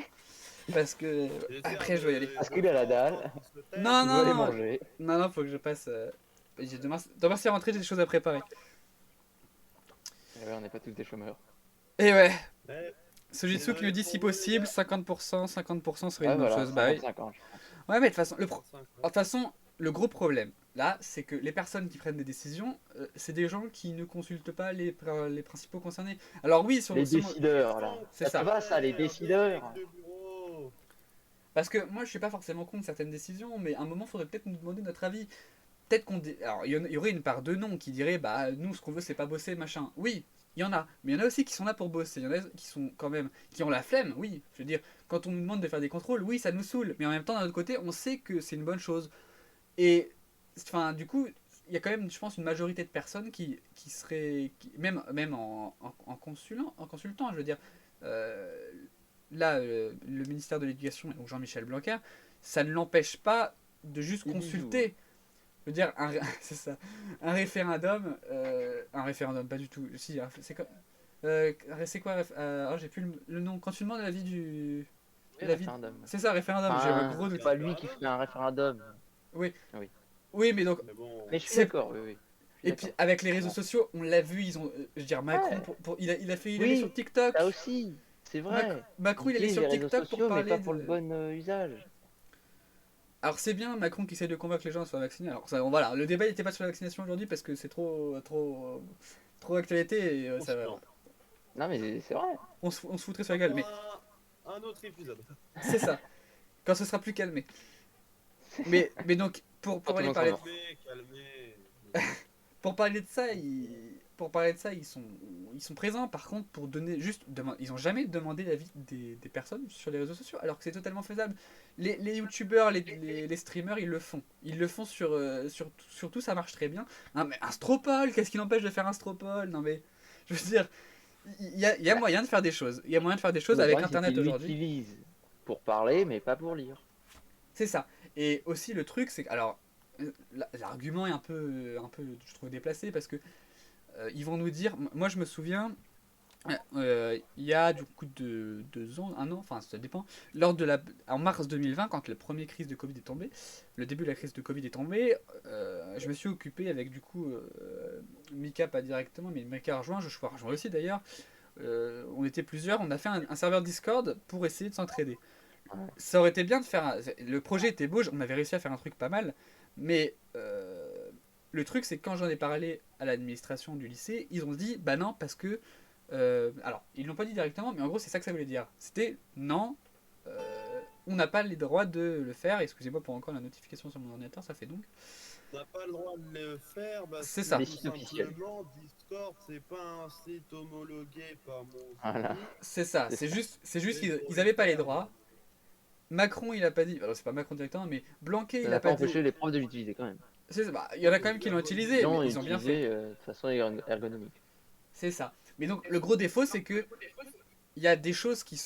parce que J'espère après je dois y aller. Parce de qu'il a la faire en dalle, sorte qu'ils se taisent. Non, il non, doit aller non, manger. non, non, faut que je passe. Demain c'est rentré, j'ai des choses à préparer. Et ouais, on n'est pas tous des chômeurs. Et ouais, Mais Sojitsu qui nous dit si possible, 50%, 50% serait Ouais, une bonne voilà, chose. Bah oui. 50-50, je pense. Ouais, mais de toute façon, de 55, toute façon, le gros problème, là, c'est que les personnes qui prennent des décisions, c'est des gens qui ne consultent pas les principaux concernés. Alors oui, Les sûrement. décideurs, là. C'est Ça ça. te va, ça, les des décideurs? mecs de bureau. Parce que moi, je suis pas forcément contre certaines décisions, mais à un moment, il faudrait peut-être nous demander notre avis. Peut-être alors, il y aurait une part de non qui dirait, bah, nous, ce qu'on veut, c'est pas bosser, machin. Oui, il y en a. Mais il y en a aussi qui sont là pour bosser. Il y en a qui sont quand même, qui ont la flemme, oui. Je veux dire, quand on nous demande de faire des contrôles, oui, ça nous saoule. Mais en même temps, d'un autre côté, on sait que c'est une bonne chose. Et, enfin, du coup, il y a quand même, je pense, une majorité de personnes qui seraient, même en consultant, je veux dire, euh, là, le ministère de l'Éducation, donc Jean-Michel Blanquer, ça ne l'empêche pas de juste Des bisous. consulter. Je veux dire, c'est ça, un référendum, pas du tout. Si, c'est quoi, c'est quoi, j'ai plus le nom. Quand tu demandes l'avis du, Oui, l'avis, référendum. c'est ça, référendum. J'ai un gros C'est doute. pas lui qui fait un référendum. Oui, Oui. oui, mais donc, Mais bon, Mais je suis c'est d'accord, oui, oui. Je suis et puis d'accord. avec les réseaux sociaux, on l'a vu, ils ont, je veux dire, Macron, Ouais. il allait sur Oui, TikTok. ça aussi, c'est vrai. Macron, Ils il allait utilisent sur les réseaux TikTok pour sociaux, mais parler pas pour le de. bon usage. Alors c'est bien Macron qui essaie de convaincre les gens à se faire vacciner. Alors ça, voilà, le débat n'était pas sur la vaccination aujourd'hui parce que c'est trop d'actualité et ça va. non. Non, mais c'est vrai. On se foutrait sur la gueule, mais Un autre épisode. c'est ça. Quand ce sera plus calmé. Mais donc Quand pour tout le aller monde parler sera de, Calmez, calmez. pour parler de ça, pour parler de ça, ils sont présents. Par contre, pour donner ils ont jamais demandé l'avis des personnes sur les réseaux sociaux, alors que c'est totalement faisable. Les youtubeurs, les streamers, ils le font. Ils le font surtout, ça marche très bien. Non, mais un stropole, qu'est-ce qui l'empêche de faire un stropole? Non, mais je veux dire, il y a moyen de faire des choses. Il y a moyen de faire des choses Le avec problème, c'est Internet qu'ils aujourd'hui. l'utilisent pour parler, mais pas pour lire. C'est ça. Et aussi, le truc, c'est que, alors, l'argument est un peu, je trouve, déplacé parce que ils vont nous dire. Moi, je me souviens, il y a du coup 2 ans, 1 an, enfin ça dépend. En mars 2020, quand la première crise de Covid est tombée, le début de la crise de Covid est tombé, je me suis occupé avec du coup Mika, pas directement, mais Mika a rejoint, je suis rejoint aussi d'ailleurs. On était plusieurs, on a fait un serveur Discord pour essayer de s'entraider. Ouais. Ça aurait été bien de faire. Le projet était beau, on avait réussi à faire un truc pas mal, mais le truc c'est que quand j'en ai parlé à l'administration du lycée, ils ont dit bah non, parce que. Alors, ils l'ont pas dit directement, mais en gros c'est ça que ça voulait dire. C'était non, on n'a pas les droits de le faire. Excusez-moi pour encore la notification sur mon ordinateur, ça fait donc. On n'a pas le droit de le faire parce C'est que ça. Des tout sites officiels. simplement, Discord, c'est pas un site homologué par mon Voilà. pays. C'est ça, C'est c'est juste Mais qu'ils pour ils le avaient pas les faire, droits. Macron il a pas dit, alors c'est pas Macron directement, mais Blanquet Ça il n'a a pas pas dit. empêché les profs de l'utiliser quand même. Il y en a quand même qui l'ont utilisé, mais Ils ils ont bien fait. utilisé de façon ergonomique. C'est ça. Mais donc le gros défaut c'est que il y a des choses qui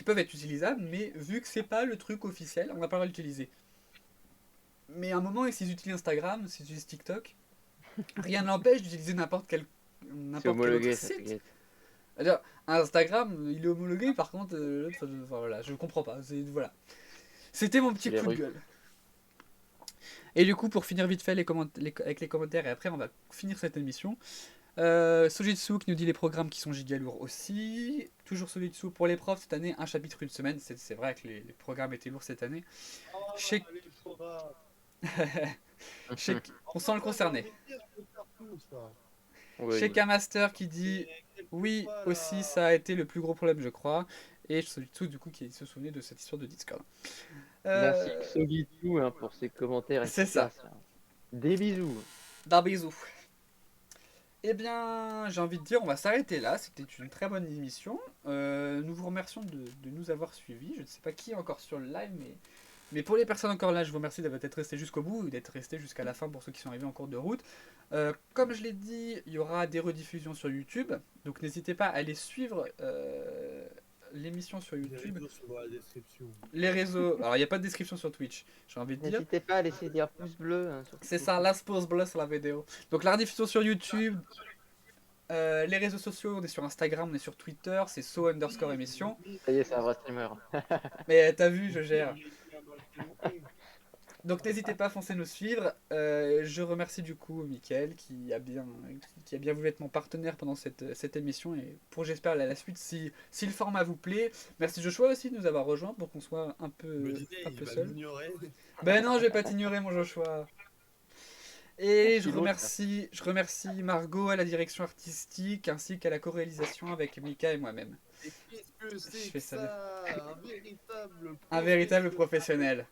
peuvent être utilisables, mais vu que c'est pas le truc officiel, on n'a pas le droit d'utiliser. Mais à un moment, s'ils utilisent Instagram, s'ils utilisent TikTok, rien ne l'empêche d'utiliser C'est n'importe quel autre homologué, ça site. t'inquiète. C'est-à-dire, Instagram, il est homologué, par contre, l'autre, enfin, voilà, je comprends pas. Voilà. C'était mon petit C'est les coup de Russes. gueule. Et du coup, pour finir vite fait avec les commentaires, et après on va finir cette émission. Sojitsu qui nous dit les programmes qui sont giga lourds aussi. Toujours Sojitsu pour les profs cette année, un chapitre une semaine. C'est vrai que les programmes étaient lourds cette année. Oh, Chez- les programmes. On sent le concerné. J'ai envie de dire, je peux faire tout, ça. Oui. Chez K-Master qui dit Mais oui, quelquefois, aussi là, ça a été le plus gros problème, je crois. Et Sojitsu du coup qui se souvenait de cette histoire de Discord. Merci Xogitsu hein, pour ces commentaires C'est ça. efficaces. Là. Des bisous. D'un bisou. Eh bien, j'ai envie de dire, on va s'arrêter là. C'était une très bonne émission. Nous vous remercions de nous avoir suivis. Je ne sais pas qui est encore sur le live, mais pour les personnes encore là, je vous remercie d'avoir été resté jusqu'au bout et d'être resté jusqu'à la fin pour ceux qui sont arrivés en cours de route. Comme je l'ai dit, il y aura des rediffusions sur YouTube. Donc n'hésitez pas à aller suivre l'émission sur les YouTube. réseaux sont dans la description. Les réseaux. Alors, il n'y a pas de description sur Twitch, j'ai envie de dire. N'hésitez pas à laisser des pouces bleus. Hein, sur C'est Facebook. ça, la pause bleue sur la vidéo. Donc la rediffusion sur YouTube, les réseaux sociaux, on est sur Instagram, on est sur Twitter, c'est so_émission. Ça y est, c'est un vrai streamer. Mais t'as vu, je gère. Donc n'hésitez pas à foncer nous suivre. Je remercie du coup Mickaël qui a bien voulu être mon partenaire pendant cette émission et pour j'espère la suite si le format vous plaît. Merci Joshua aussi de nous avoir rejoints pour qu'on soit un Je peu, me disais, un il peu va seul. m'ignorer. Ben non, je vais pas t'ignorer mon Joshua. Et Merci je remercie Margot à la direction artistique ainsi qu'à la co-réalisation avec Mika et moi-même. Et qu'est-ce que Je c'est fais que ça ça? Un véritable professionnel.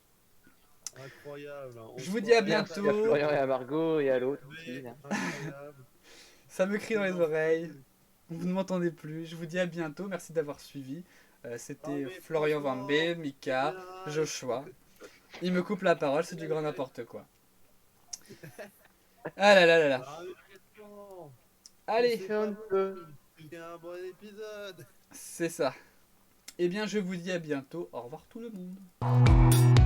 Incroyable. On Je vous se dis à croirait Merci à bientôt. Florian et à Margot et à l'autre aussi. Mais là. incroyable. Ça me crie dans les oreilles. Vous ne m'entendez plus. Je vous dis à bientôt. Merci d'avoir suivi. C'était Ah, mais Florian franchement, Vambé, Mika, bien. Joshua. Il me coupe la parole, c'est du grand n'importe quoi. Ah là là là là. Ah, mais franchement, Allez, c'est un pas peu. bon. C'était un bon épisode. c'est ça. Eh bien, je vous dis à bientôt. Au revoir tout le monde.